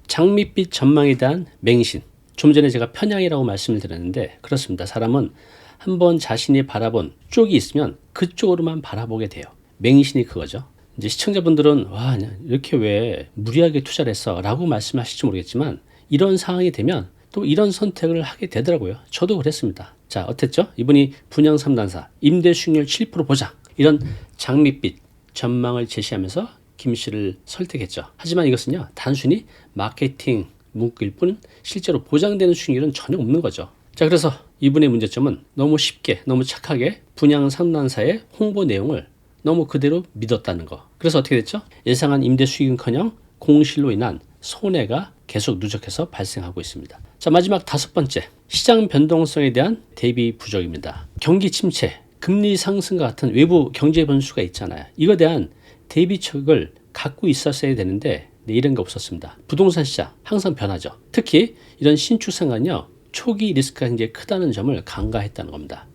장밋빛 전망에 대한 맹신. 좀 전에 제가 편향이라고 말씀을 드렸는데 그렇습니다. 사람은 한번 자신이 바라본 쪽이 있으면 그쪽으로만 바라보게 돼요. 맹신이 그거죠. 이제 시청자분들은 와, 이렇게 왜 무리하게 투자를 했어 라고 말씀하실지 모르겠지만 이런 상황이 되면 또 이런 선택을 하게 되더라고요. 저도 그랬습니다. 자, 어땠죠? 이분이 분양 3단사, 임대 수익률 7% 보장, 이런 장밋빛 전망을 제시하면서 김 씨를 설득했죠. 하지만 이것은요, 단순히 마케팅 문구일 뿐 실제로 보장되는 수익률은 전혀 없는 거죠. 자, 그래서 이분의 문제점은 너무 쉽게, 너무 착하게 분양 3단사의 홍보 내용을 너무 그대로 믿었다는 거. 그래서 어떻게 됐죠? 예상한 임대 수익은커녕 공실로 인한 손해가 계속 누적해서 발생하고 있습니다. 자, 마지막 다섯 번째, 시장 변동성에 대한 대비 부족입니다. 경기 침체, 금리 상승과 같은 외부 경제 변수가 있잖아요. 이거에 대한 대비책을 갖고 있었어야 되는데 이런 게 없었습니다. 부동산 시장 항상 변하죠. 특히 이런 신축 상가는요, 초기 리스크가 굉장히 크다는 점을 간과했다는 겁니다.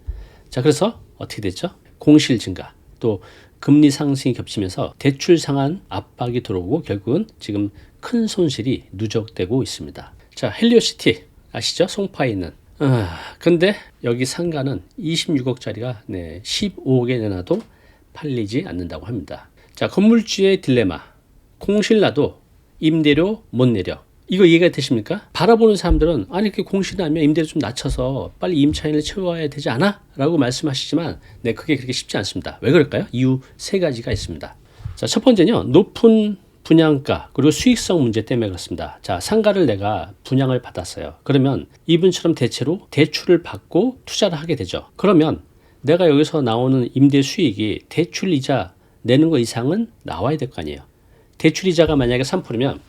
자, 그래서 어떻게 됐죠? 공실 증가, 또 금리 상승이 겹치면서 대출 상한 압박이 들어오고 결국은 지금 큰 손실이 누적되고 있습니다. 자, 헬리오시티 아시죠? 송파에 있는 근데 여기 상가는 26억짜리가 15억에 내놔도 팔리지 않는다고 합니다. 자, 건물주의 딜레마. 공실나도 임대료 못 내려. 이거 이해가 되십니까? 바라보는 사람들은 아니 이렇게 공실나면 임대료 좀 낮춰서 빨리 임차인을 채워야 되지 않아? 라고 말씀하시지만 그게 그렇게 쉽지 않습니다. 왜 그럴까요? 이유 세 가지가 있습니다. 자, 첫 번째는요. 높은 분양가 그리고 수익성 문제 때문에 그렇습니다. 자, 상가를 내가 분양을 받았어요. 그러면 이분처럼 대체로 대출을 받고 투자를 하게 되죠. 그러면 내가 여기서 나오는 임대 수익이 대출 이자 내는 거 이상은 나와야 될 거 아니에요. 대출 이자가 만약에 3%면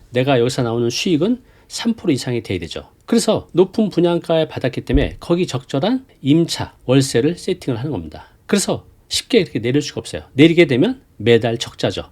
내가 여기서 나오는 수익은 3% 이상이 돼야 되죠. 그래서 높은 분양가에 받았기 때문에 거기 적절한 임차, 월세를 세팅을 하는 겁니다. 그래서 쉽게 이렇게 내릴 수가 없어요. 내리게 되면 매달 적자죠.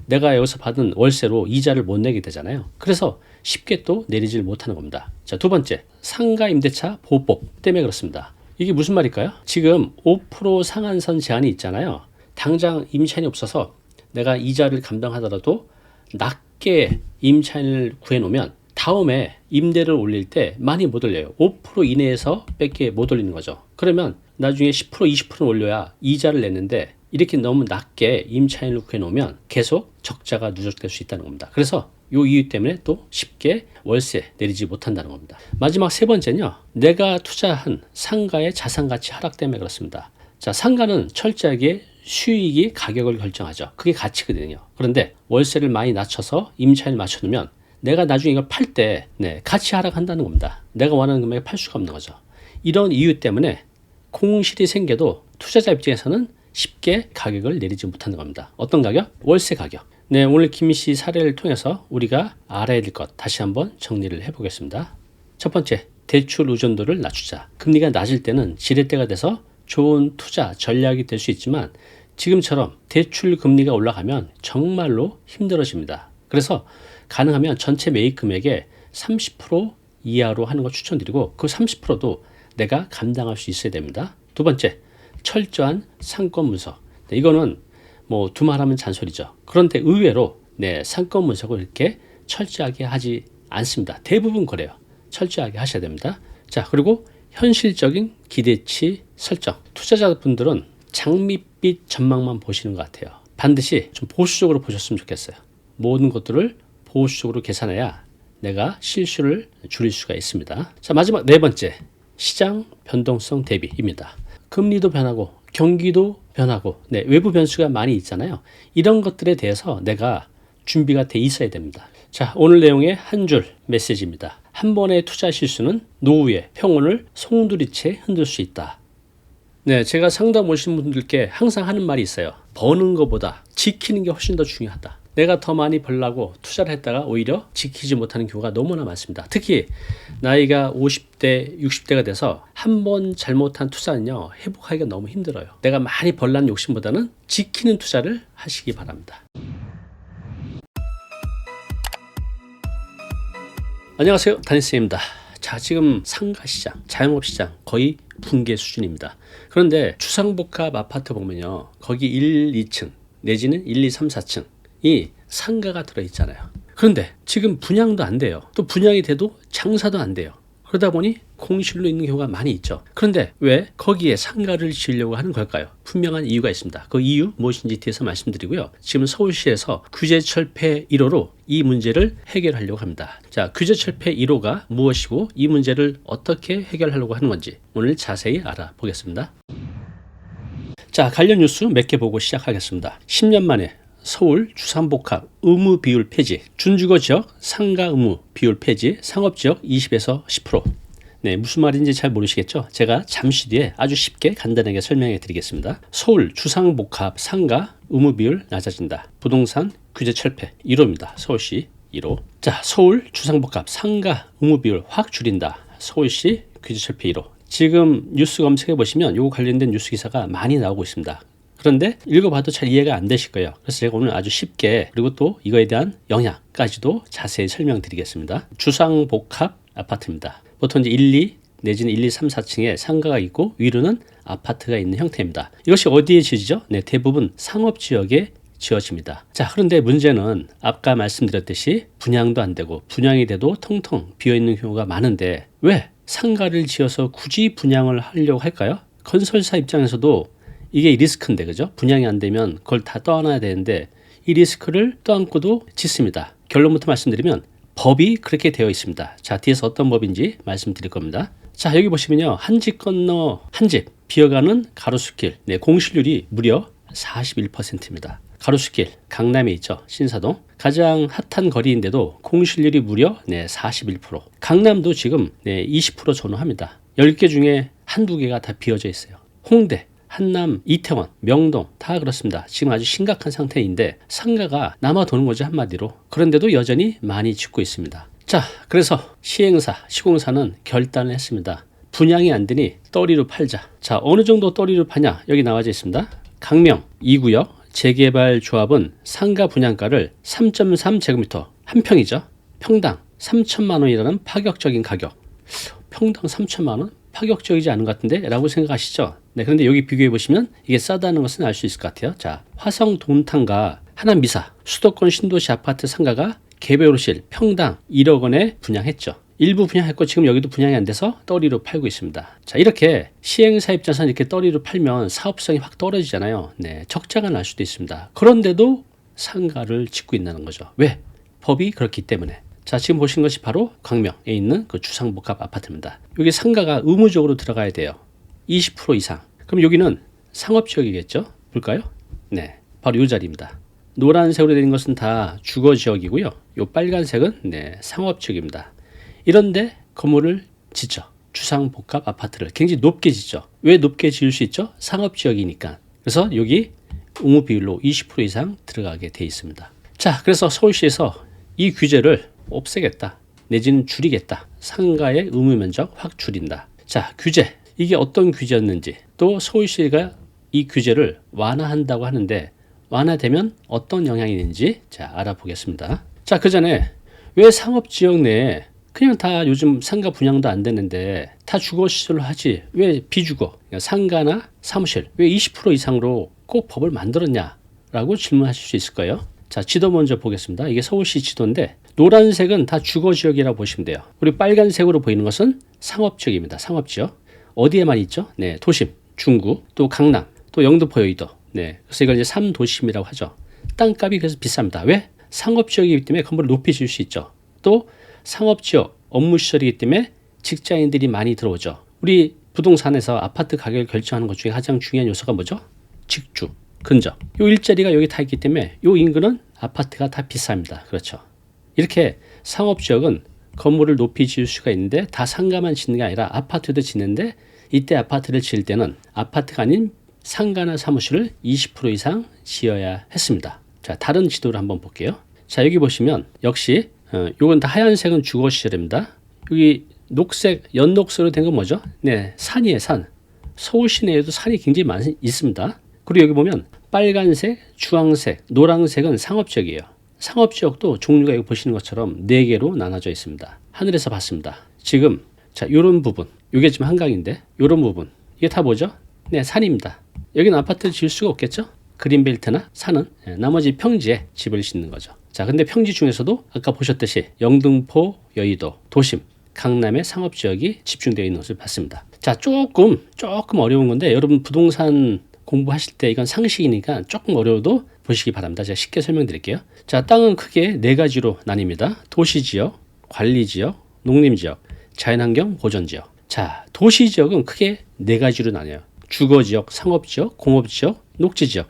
내가 여기서 받은 월세로 이자를 못 내게 되잖아요. 그래서 쉽게 또 내리질 못하는 겁니다. 자, 두 번째, 상가 임대차 보호법 때문에 그렇습니다. 이게 무슨 말일까요? 지금 5% 상한선 제한이 있잖아요. 당장 임차인이 없어서 내가 이자를 감당하더라도 낮게 임차인을 구해놓으면 다음에 임대를 올릴 때 많이 못 올려요. 5% 이내에서 밖에 못 올리는 거죠. 그러면 나중에 10% 20% 올려야 이자를 냈는데 이렇게 너무 낮게 임차인을 구해놓으면 계속 적자가 누적될 수 있다는 겁니다. 그래서 이 이유 때문에 또 쉽게 월세 내리지 못한다는 겁니다. 마지막 세 번째는요. 내가 투자한 상가의 자산가치 하락 때문에 그렇습니다. 자, 상가는 철저하게 수익이 가격을 결정하죠. 그게 가치거든요. 그런데 월세를 많이 낮춰서 임차인을 맞춰놓으면 내가 나중에 이걸 팔 때 가치 하락한다는 겁니다. 내가 원하는 금액에 팔 수가 없는 거죠. 이런 이유 때문에 공실이 생겨도 투자자 입장에서는 쉽게 가격을 내리지 못하는 겁니다. 어떤 가격? 월세 가격. 오늘 김 씨 사례를 통해서 우리가 알아야 될 것 다시 한번 정리를 해보겠습니다. 첫 번째, 대출 의존도를 낮추자. 금리가 낮을 때는 지렛대가 돼서 좋은 투자 전략이 될 수 있지만 지금처럼 대출 금리가 올라가면 정말로 힘들어집니다. 그래서 가능하면 전체 매입 금액의 30% 이하로 하는 걸 추천드리고 그 30%도 내가 감당할 수 있어야 됩니다. 두 번째, 철저한 상권 분석. 이거는 두말하면 잔소리죠. 그런데 의외로 상권 분석을 이렇게 철저하게 하지 않습니다. 대부분 그래요. 철저하게 하셔야 됩니다. 자, 그리고 현실적인 기대치 설정. 투자자분들은 장밋빛 전망만 보시는 것 같아요. 반드시 좀 보수적으로 보셨으면 좋겠어요. 모든 것들을 보수적으로 계산해야 내가 실수를 줄일 수가 있습니다. 자, 마지막 네 번째, 시장 변동성 대비입니다. 금리도 변하고 경기도 변하고 외부 변수가 많이 있잖아요. 이런 것들에 대해서 내가 준비가 돼 있어야 됩니다. 자, 오늘 내용의 한 줄 메시지입니다. 한 번의 투자 실수는 노후의 평온을 송두리째 흔들 수 있다. 제가 상담 오신 분들께 항상 하는 말이 있어요. 버는 것보다 지키는 게 훨씬 더 중요하다. 내가 더 많이 벌려고 투자를 했다가 오히려 지키지 못하는 경우가 너무나 많습니다. 특히 나이가 50대, 60대가 돼서 한 번 잘못한 투자는요, 회복하기가 너무 힘들어요. 내가 많이 벌라는 욕심보다는 지키는 투자를 하시기 바랍니다. 안녕하세요, 다니쌤입니다. 자, 지금 상가시장, 자영업시장 거의 붕괴 수준입니다. 그런데 주상복합 아파트 보면요, 거기 1, 2층 내지는 1, 2, 3, 4층이 상가가 들어있잖아요. 그런데 지금 분양도 안 돼요. 또 분양이 돼도 장사도 안 돼요. 그러다 보니 공실로 있는 경우가 많이 있죠. 그런데 왜 거기에 상가를 지으려고 하는 걸까요? 분명한 이유가 있습니다. 그 이유 무엇인지 뒤에서 말씀드리고요. 지금 서울시에서 규제철폐 1호로 이 문제를 해결하려고 합니다. 자, 규제철폐 1호가 무엇이고 이 문제를 어떻게 해결하려고 하는 건지 오늘 자세히 알아보겠습니다. 자, 관련 뉴스 몇 개 보고 시작하겠습니다. 10년 만에 서울 주상복합 의무 비율 폐지, 준주거 지역 상가 의무 비율 폐지, 상업지역 20에서 10%. 무슨 말인지 잘 모르시겠죠? 제가 잠시 뒤에 아주 쉽게 간단하게 설명해 드리겠습니다. 서울 주상복합 상가 의무 비율 낮아진다. 부동산 규제 철폐 1호입니다. 서울시 1호. 자, 서울 주상복합 상가 의무 비율 확 줄인다. 서울시 규제 철폐 1호. 지금 뉴스 검색해 보시면 이거 관련된 뉴스 기사가 많이 나오고 있습니다. 그런데 읽어봐도 잘 이해가 안 되실 거예요. 그래서 제가 오늘 아주 쉽게 그리고 또 이거에 대한 영향까지도 자세히 설명드리겠습니다. 주상복합 아파트입니다. 보통 이제 1, 2 내지는 1, 2, 3, 4층에 상가가 있고 위로는 아파트가 있는 형태입니다. 이것이 어디에 지어지죠? 대부분 상업지역에 지어집니다. 자, 그런데 문제는 아까 말씀드렸듯이 분양도 안 되고 분양이 돼도 텅텅 비어있는 경우가 많은데 왜 상가를 지어서 굳이 분양을 하려고 할까요? 건설사 입장에서도 이게 리스크인데, 그죠? 분양이 안 되면 그걸 다 떠안아야 되는데 이 리스크를 떠안고도 짓습니다. 결론부터 말씀드리면 법이 그렇게 되어 있습니다. 자, 뒤에서 어떤 법인지 말씀드릴 겁니다. 자, 여기 보시면요. 한 집 건너 한 집 비어가는 가로수길, 네, 공실률이 무려 41%입니다. 가로수길, 강남에 있죠. 신사동. 가장 핫한 거리인데도 공실률이 무려 41%. 강남도 지금 20% 전후합니다. 10개 중에 한두 개가 다 비어져 있어요. 홍대, 한남, 이태원, 명동 다 그렇습니다. 지금 아주 심각한 상태인데 상가가 남아도는 거죠, 한마디로. 그런데도 여전히 많이 짓고 있습니다. 자, 그래서 시행사, 시공사는 결단을 했습니다. 분양이 안 되니 떠리로 팔자. 자, 어느 정도 떠리로 파냐? 여기 나와져 있습니다. 강명 2구역 재개발 조합은 상가 분양가를 3.3제곱미터 한 평이죠. 평당 3천만 원이라는 파격적인 가격. 평당 3천만 원? 파격적이지 않은 것 같은데? 라고 생각하시죠? 네, 그런데 여기 비교해 보시면 이게 싸다는 것은 알 수 있을 것 같아요. 자, 화성 동탄과 하남미사 수도권 신도시 아파트 상가가 개별호실 평당 1억 원에 분양했죠. 일부 분양했고 지금 여기도 분양이 안 돼서 떠리로 팔고 있습니다. 자, 이렇게 시행사 입장에서는 이렇게 떠리로 팔면 사업성이 확 떨어지잖아요. 네, 적자가 날 수도 있습니다. 그런데도 상가를 짓고 있다는 거죠. 왜? 법이 그렇기 때문에. 자, 지금 보신 것이 바로 광명에 있는 그 주상복합 아파트입니다. 여기 상가가 의무적으로 들어가야 돼요. 20% 이상. 그럼 여기는 상업지역이겠죠? 볼까요? 네, 바로 이 자리입니다. 노란색으로 되는 것은 다 주거지역이고요. 이 빨간색은 상업지역입니다. 이런데 건물을 짓죠. 주상복합 아파트를 굉장히 높게 짓죠. 왜 높게 지을 수 있죠? 상업지역이니까. 그래서 여기 의무 비율로 20% 이상 들어가게 돼 있습니다. 자, 그래서 서울시에서 이 규제를 없애겠다. 내지는 줄이겠다. 상가의 의무 면적 확 줄인다. 자, 규제. 이게 어떤 규제였는지, 또 서울시가 이 규제를 완화한다고 하는데 완화되면 어떤 영향이 있는지 자, 알아보겠습니다. 자, 그 전에 왜 상업지역 내에 그냥 다 요즘 상가 분양도 안 되는데 다 주거시설로 하지 왜 비주거, 그러니까 상가나 사무실 왜 20% 이상으로 꼭 법을 만들었냐라고 질문하실 수 있을 거예요. 자, 지도 먼저 보겠습니다. 이게 서울시 지도인데 노란색은 다 주거지역이라고 보시면 돼요. 그리고 빨간색으로 보이는 것은 상업지역입니다. 상업지역. 어디에만 있죠? 네, 도심, 중구, 또 강남, 또 영등포, 여의도. 네, 그래서 이걸 이제 3도심이라고 하죠. 땅값이 그래서 비쌉니다. 왜? 상업지역이기 때문에 건물을 높이 지을 수 있죠. 또 상업지역, 업무시설이기 때문에 직장인들이 많이 들어오죠. 우리 부동산에서 아파트 가격을 결정하는 것 중에 가장 중요한 요소가 뭐죠? 직주, 근접. 요 일자리가 여기 다 있기 때문에 요 인근은 아파트가 다 비쌉니다. 그렇죠. 이렇게 상업지역은 건물을 높이 지을 수가 있는데 다 상가만 짓는 게 아니라 아파트도 짓는데 이때 아파트를 지을 때는 아파트가 아닌 상가나 사무실을 20% 이상 지어야 했습니다. 자, 다른 지도를 한번 볼게요. 자, 여기 보시면 역시 요건 다 하얀색은 주거시설입니다. 여기 녹색, 연녹색으로 된 건 뭐죠? 네, 산이에요, 산. 서울 시내에도 산이 굉장히 많이 있습니다. 그리고 여기 보면 빨간색, 주황색, 노란색은 상업지역이에요. 상업지역도 종류가 여기 보시는 것처럼 4개로 나눠져 있습니다. 하늘에서 봤습니다. 지금 자, 요런 부분, 요게 지금 한강인데 요런 부분, 이게 다 뭐죠? 네, 산입니다. 여기는 아파트를 지을 수가 없겠죠? 그린벨트나 산은 나머지 평지에 집을 짓는 거죠. 자, 근데 평지 중에서도 아까 보셨듯이 영등포, 여의도, 도심, 강남의 상업지역이 집중되어 있는 것을 봤습니다. 자, 조금 어려운 건데 여러분 부동산 공부하실 때 이건 상식이니까 조금 어려워도 보시기 바랍니다. 제가 쉽게 설명드릴게요. 자, 땅은 크게 4가지로 나뉩니다. 도시지역, 관리지역, 농림지역, 자연환경 보전지역. 자, 도시지역은 크게 4가지로 나뉘어요. 주거지역, 상업지역, 공업지역, 녹지지역.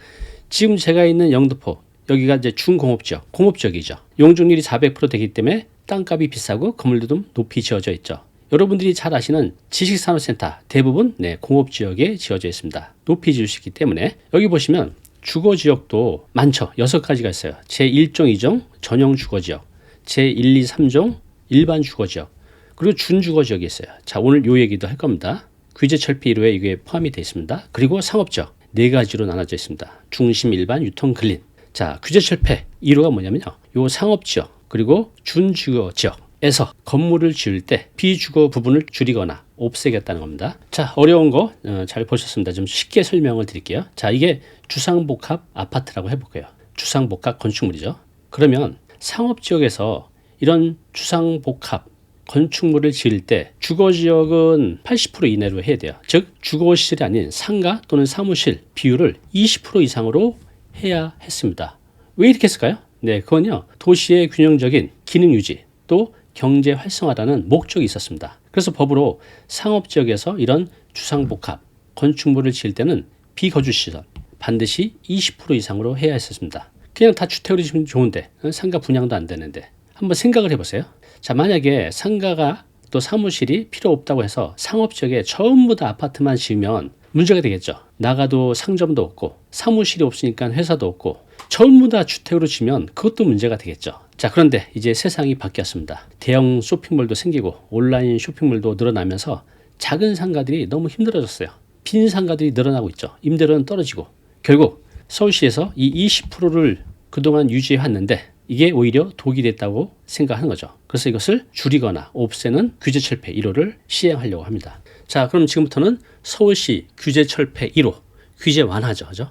지금 제가 있는 영등포, 여기가 이제 중공업지역, 공업지역이죠. 용적률이 400% 되기 때문에 땅값이 비싸고 건물도 좀 높이 지어져 있죠. 여러분들이 잘 아시는 지식산업센터 대부분 공업지역에 지어져 있습니다. 높이 지을 수 있기 때문에 여기 보시면 주거지역도 많죠. 6가지가 있어요. 제1종, 2종 전용 주거지역, 제1, 2, 3종 일반 주거지역, 그리고 준주거지역이 있어요. 자, 오늘 요 얘기도 할 겁니다. 규제 철폐 1호에 이게 포함이 되어 있습니다. 그리고 상업지역 4가지로 나눠져 있습니다. 중심, 일반, 유통, 근린. 자, 규제 철폐 1호가 뭐냐면요. 요 상업지역 그리고 준주거지역에서 건물을 지을 때 비주거 부분을 줄이거나 없애겠다는 겁니다. 자, 어려운 거 잘 보셨습니다. 좀 쉽게 설명을 드릴게요. 자, 이게 주상복합 아파트라고 해볼게요. 주상복합 건축물이죠. 그러면 상업지역에서 이런 주상복합 건축물을 지을 때 주거지역은 80% 이내로 해야 돼요. 즉 주거시설이 아닌 상가 또는 사무실 비율을 20% 이상으로 해야 했습니다. 왜 이렇게 했을까요? 네, 그건요, 도시의 균형적인 기능 유지 또 경제 활성화라는 목적이 있었습니다. 그래서 법으로 상업지역에서 이런 주상복합 건축물을 지을 때는 비거주시설 반드시 20% 이상으로 해야 했었습니다. 그냥 다 주택으로 지으면 좋은데 상가 분양도 안 되는데 한번 생각을 해보세요. 자, 만약에 상가가 또 사무실이 필요 없다고 해서 상업지역에 전부 다 아파트만 지으면 문제가 되겠죠. 나가도 상점도 없고 사무실이 없으니까 회사도 없고 전부 다 주택으로 지면 그것도 문제가 되겠죠. 자, 그런데 이제 세상이 바뀌었습니다. 대형 쇼핑몰도 생기고 온라인 쇼핑몰도 늘어나면서 작은 상가들이 너무 힘들어졌어요. 빈 상가들이 늘어나고 있죠. 임대료는 떨어지고 결국 서울시에서 이 20%를 그동안 유지해왔는데 이게 오히려 독이 됐다고 생각하는 거죠. 그래서 이것을 줄이거나 없애는 규제철폐 1호를 시행하려고 합니다. 자, 그럼 지금부터는 서울시 규제철폐 1호, 규제 완화죠. 그죠?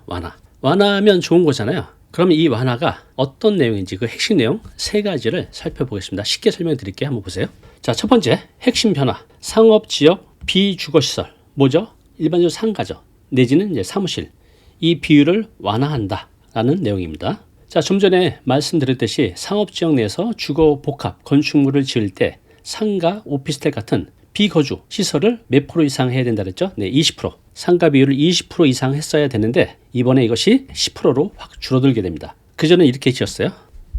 완화하면 좋은 거잖아요. 그럼 이 완화가 어떤 내용인지 그 핵심 내용 세 가지를 살펴보겠습니다. 쉽게 설명드릴게요. 한번 보세요. 자, 첫 번째 핵심 변화, 상업지역 비주거시설 뭐죠? 일반적으로 상가죠. 내지는 이제 사무실 이 비율을 완화한다라는 내용입니다. 자, 좀 전에 말씀드렸듯이 상업지역 내에서 주거 복합 건축물을 지을 때 상가, 오피스텔 같은 비거주 시설을 몇 프로 이상 해야 된다 그랬죠? 네, 20%. 상가 비율을 20% 이상 했어야 되는데 이번에 이것이 10%로 확 줄어들게 됩니다. 그전에 이렇게 지었어요.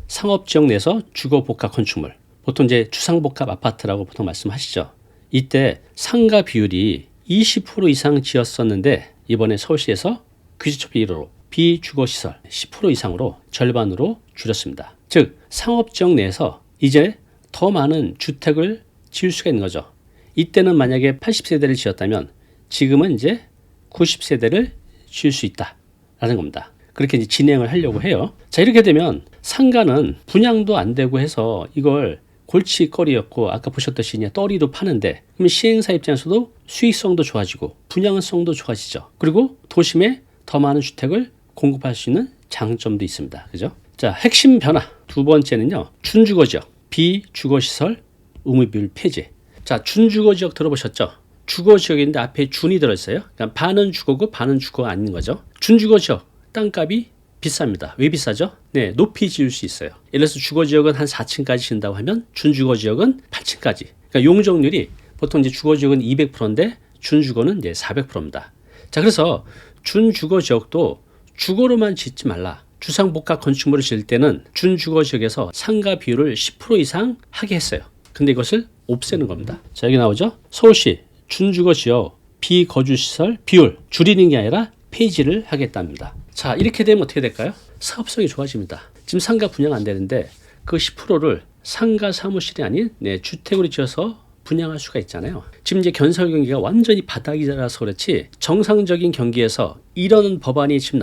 상업지역 내에서 주거 복합 건축물. 보통 이제 주상복합 아파트라고 보통 말씀하시죠. 이때 상가 비율이 20% 이상 지었었는데 이번에 서울시에서 규제철폐 1호로 비주거시설 10% 이상으로 절반으로 줄였습니다. 즉 상업지역 내에서 이제 더 많은 주택을 지을 수가 있는 거죠. 이때는 만약에 80세대를 지었다면 지금은 이제 90세대를 지을 수 있다라는 겁니다. 그렇게 이제 진행을 하려고 해요. 자, 이렇게 되면 상가는 분양도 안 되고 해서 이걸 골칫거리였고 아까 보셨듯이 그냥 떨이로 파는데 그러면 시행사 입장에서도 수익성도 좋아지고 분양성도 좋아지죠. 그리고 도심에 더 많은 주택을 공급할 수 있는 장점도 있습니다. 그죠? 자, 핵심 변화 두 번째는요. 준주거지역 비주거시설 의무비율 폐지. 자, 준주거지역 들어보셨죠? 주거지역인데 앞에 준이 들어있어요. 그러니까 반은 주거고 반은 주거가 아닌 거죠. 준주거지역 땅값이 비쌉니다. 왜 비싸죠? 네, 높이 지을 수 있어요. 예를 들어서 주거지역은 한 4층까지 지은다고 하면 준주거지역은 8층까지. 그러니까 용적률이 보통 이제 주거지역은 200%인데 준주거는 이제 400%입니다. 자, 그래서 준주거지역도 주거로만 짓지 말라. 주상복합 건축물을 지을 때는 준주거지역에서 상가 비율을 10% 이상 하게 했어요. 근데 이것을 없애는 겁니다. 자, 여기 나오죠? 서울시 준주거지역 비거주시설 비율 줄이는 게 아니라 폐지를 하겠답니다. 자, 이렇게 되면 어떻게 될까요? 사업성이 좋아집니다. 지금 상가 분양 안 되는데 그 10%를 상가 사무실이 아닌 주택으로 지어서 분양할 수가 있잖아요. 지금 이제 건설 경기가 완전히 바닥이라서 그렇지 정상적인 경기에서 이런 법안이 지금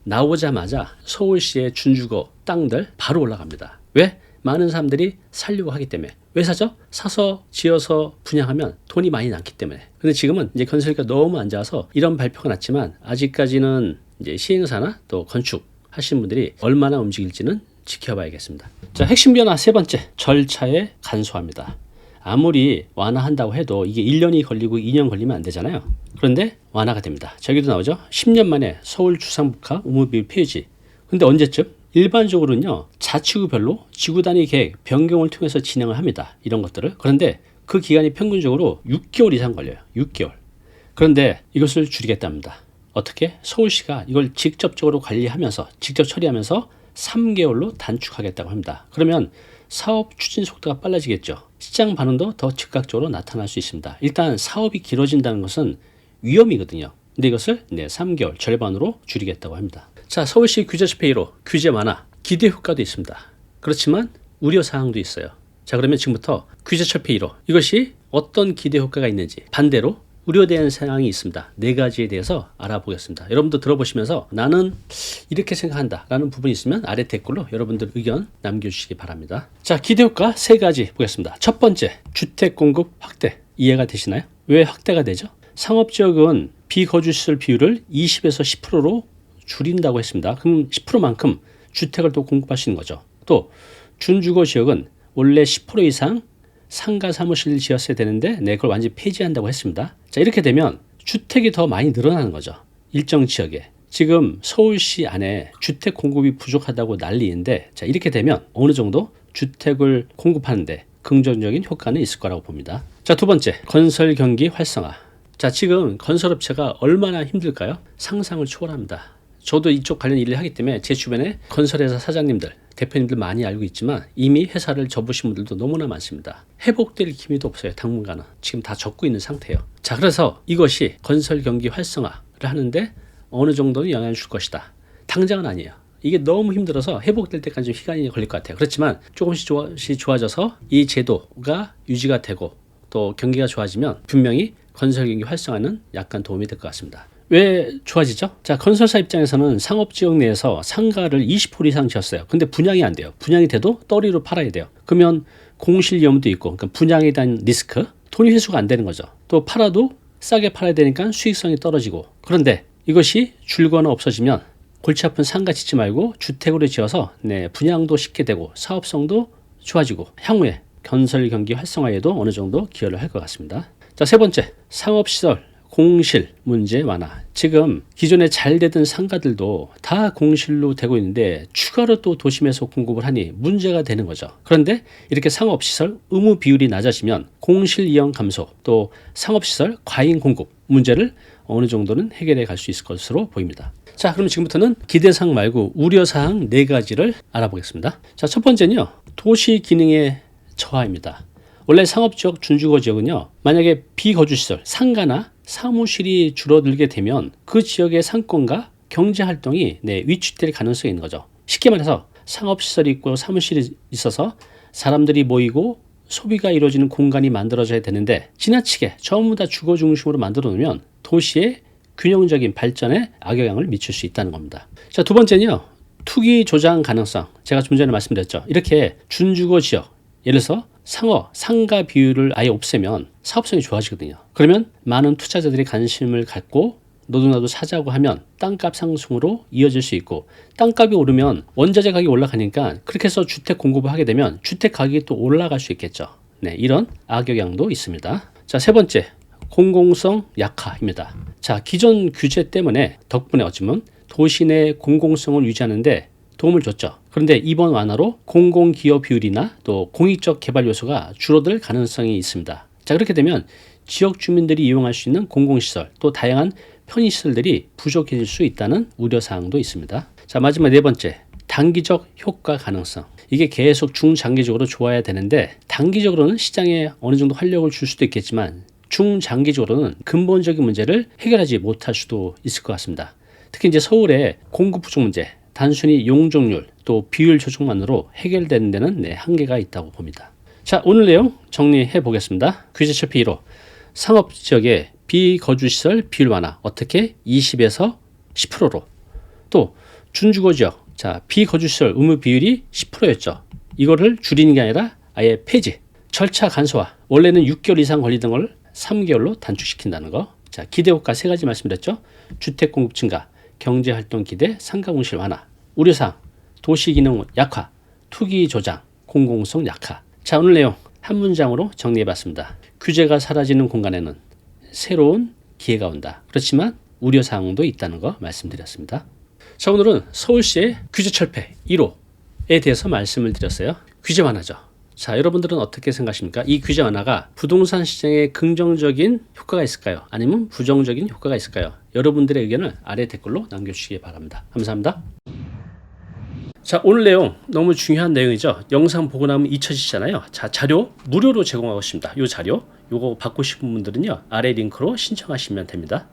나오자마자 서울시의 준주거 땅들 바로 올라갑니다. 왜? 많은 사람들이 살려고 하기 때문에. 왜 사죠? 사서 지어서 분양하면 돈이 많이 남기 때문에. 근데 지금은 이제 건설기가 너무 안 좋아서 이런 발표가 났지만 아직까지는 이제 시행사나 또 건축 하시는 분들이 얼마나 움직일지는 지켜봐야겠습니다. 자, 핵심 변화 세 번째, 절차에 간소화입니다. 아무리 완화한다고 해도 이게 1년이 걸리고 2년 걸리면 안 되잖아요. 그런데 완화가 됩니다. 저기도 나오죠. 10년 만에 서울 주상복합 의무비율 폐지. 근데 언제쯤? 일반적으로는요. 자치구별로 지구단위 계획 변경을 통해서 진행을 합니다. 이런 것들을. 그런데 그 기간이 평균적으로 6개월 이상 걸려요. 6개월. 그런데 이것을 줄이겠답니다. 어떻게? 서울시가 이걸 직접적으로 관리하면서 직접 처리하면서 3개월로 단축하겠다고 합니다. 그러면 사업 추진 속도가 빨라지겠죠. 시장 반응도 더 즉각적으로 나타날 수 있습니다. 일단 사업이 길어진다는 것은 위험이거든요. 근데 이것을 3개월 절반으로 줄이겠다고 합니다. 자, 서울시 규제철폐 1호 규제 완화 기대 효과도 있습니다. 그렇지만 우려 사항도 있어요. 자, 그러면 지금부터 규제철폐 1호 이것이 어떤 기대 효과가 있는지 반대로 우려되는 사항이 있습니다. 네 가지에 대해서 알아보겠습니다. 여러분도 들어보시면서 나는 이렇게 생각한다 라는 부분이 있으면 아래 댓글로 여러분들 의견 남겨주시기 바랍니다. 자, 기대효과 세 가지 보겠습니다. 첫 번째, 주택 공급 확대. 이해가 되시나요? 왜 확대가 되죠? 상업지역은 비거주시설 비율을 20에서 10%로 줄인다고 했습니다. 그럼 10%만큼 주택을 또 공급할 수 있는 거죠. 또 준주거지역은 원래 10% 이상 상가 사무실 지었어야 되는데 그걸 완전히 폐지한다고 했습니다. 자, 이렇게 되면 주택이 더 많이 늘어나는 거죠. 일정 지역에. 지금 서울시 안에 주택 공급이 부족하다고 난리인데, 자, 이렇게 되면 어느 정도 주택을 공급하는데 긍정적인 효과는 있을 거라고 봅니다. 자, 두 번째, 건설 경기 활성화. 자, 지금 건설업체가 얼마나 힘들까요? 상상을 초월합니다. 저도 이쪽 관련 일을 하기 때문에 제 주변에 건설회사 사장님들, 대표님들 많이 알고 있지만 이미 회사를 접으신 분들도 너무나 많습니다. 회복될 기미도 없어요. 당분간은. 지금 다 접고 있는 상태예요. 자, 그래서 이것이 건설 경기 활성화를 하는데 어느 정도는 영향을 줄 것이다. 당장은 아니에요. 이게 너무 힘들어서 회복될 때까지 좀 시간이 걸릴 것 같아요. 그렇지만 조금씩 좋아져서 이 제도가 유지가 되고 또 경기가 좋아지면 분명히 건설 경기 활성화는 약간 도움이 될 것 같습니다. 왜 좋아지죠? 자, 건설사 입장에서는 상업지역 내에서 상가를 20% 이상 지었어요. 근데 분양이 안 돼요. 분양이 돼도 떨이로 팔아야 돼요. 그러면 공실 위험도 있고, 그러니까 분양에 대한 리스크, 돈이 회수가 안 되는 거죠. 또 팔아도 싸게 팔아야 되니까 수익성이 떨어지고. 그런데 이것이 줄거나 없어지면 골치 아픈 상가 짓지 말고 주택으로 지어서 분양도 쉽게 되고 사업성도 좋아지고 향후에 건설 경기 활성화에도 어느 정도 기여를 할 것 같습니다. 자, 세 번째, 상업시설 공실 문제 완화. 지금 기존에 잘 되던 상가들도 다 공실로 되고 있는데 추가로 또 도심에서 공급을 하니 문제가 되는 거죠. 그런데 이렇게 상업시설 의무 비율이 낮아지면 공실 이용 감소, 또 상업시설 과잉 공급 문제를 어느 정도는 해결해 갈 수 있을 것으로 보입니다. 자, 그럼 지금부터는 기대사항 말고 우려사항 4가지를 알아보겠습니다. 자, 첫 번째는요, 도시 기능의 저하입니다. 원래 상업지역, 준주거지역은요, 만약에 비거주시설, 상가나 사무실이 줄어들게 되면 그 지역의 상권과 경제활동이 위축될 가능성이 있는 거죠. 쉽게 말해서 상업시설이 있고 사무실이 있어서 사람들이 모이고 소비가 이루어지는 공간이 만들어져야 되는데 지나치게 전부 다 주거 중심으로 만들어 놓으면 도시의 균형적인 발전에 악영향을 미칠 수 있다는 겁니다. 자, 두 번째는요, 투기 조장 가능성. 제가 좀 전에 말씀드렸죠. 이렇게 준주거 지역, 예를 들어서 상가 비율을 아예 없애면 사업성이 좋아지거든요. 그러면 많은 투자자들이 관심을 갖고 너도나도 사자고 하면 땅값 상승으로 이어질 수 있고, 땅값이 오르면 원자재 가격이 올라가니까 그렇게 해서 주택 공급을 하게 되면 주택 가격이 또 올라갈 수 있겠죠. 이런 악영향도 있습니다. 자, 세 번째, 공공성 약화입니다. 자, 기존 규제 때문에 덕분에 어쩌면 도시 내 공공성을 유지하는데 도움을 줬죠. 그런데 이번 완화로 공공기여 비율이나 또 공익적 개발 요소가 줄어들 가능성이 있습니다. 자, 그렇게 되면 지역 주민들이 이용할 수 있는 공공시설, 또 다양한 편의시설들이 부족해질 수 있다는 우려사항도 있습니다. 자, 마지막 네 번째, 단기적 효과 가능성. 이게 계속 중장기적으로 좋아야 되는데 단기적으로는 시장에 어느 정도 활력을 줄 수도 있겠지만 중장기적으로는 근본적인 문제를 해결하지 못할 수도 있을 것 같습니다. 특히 이제 서울의 공급 부족 문제, 단순히 용적률 또 비율 조정만으로 해결되는 데는 한계가 있다고 봅니다. 자, 오늘 내용 정리해 보겠습니다. 규제철폐 1호, 상업지역의 비거주시설 비율 완화 어떻게 20에서 10%로, 또 준주거지역, 자, 비거주시설 의무 비율이 10%였죠. 이거를 줄이는 게 아니라 아예 폐지, 절차 간소화, 원래는 6개월 이상 걸리던 걸 3개월로 단축시킨다는 거. 자, 기대효과 3가지 말씀드렸죠. 주택 공급 증가, 경제활동 기대, 상가공실 완화, 우려사항, 도시기능 약화, 투기 조장, 공공성 약화. 자, 오늘 내용 한 문장으로 정리해봤습니다. 규제가 사라지는 공간에는 새로운 기회가 온다. 그렇지만 우려사항도 있다는 거 말씀드렸습니다. 자, 오늘은 서울시의 규제철폐 1호에 대해서 말씀을 드렸어요. 규제 완화죠. 자, 여러분들은 어떻게 생각하십니까? 이 규제 완화가 부동산 시장에 긍정적인 효과가 있을까요? 아니면 부정적인 효과가 있을까요? 여러분들의 의견을 아래 댓글로 남겨주시기 바랍니다. 감사합니다. 자, 오늘 내용 너무 중요한 내용이죠. 영상 보고 나면 잊혀지잖아요. 자, 자료 무료로 제공하고 있습니다. 이 자료, 요거 받고 싶은 분들은요, 아래 링크로 신청하시면 됩니다.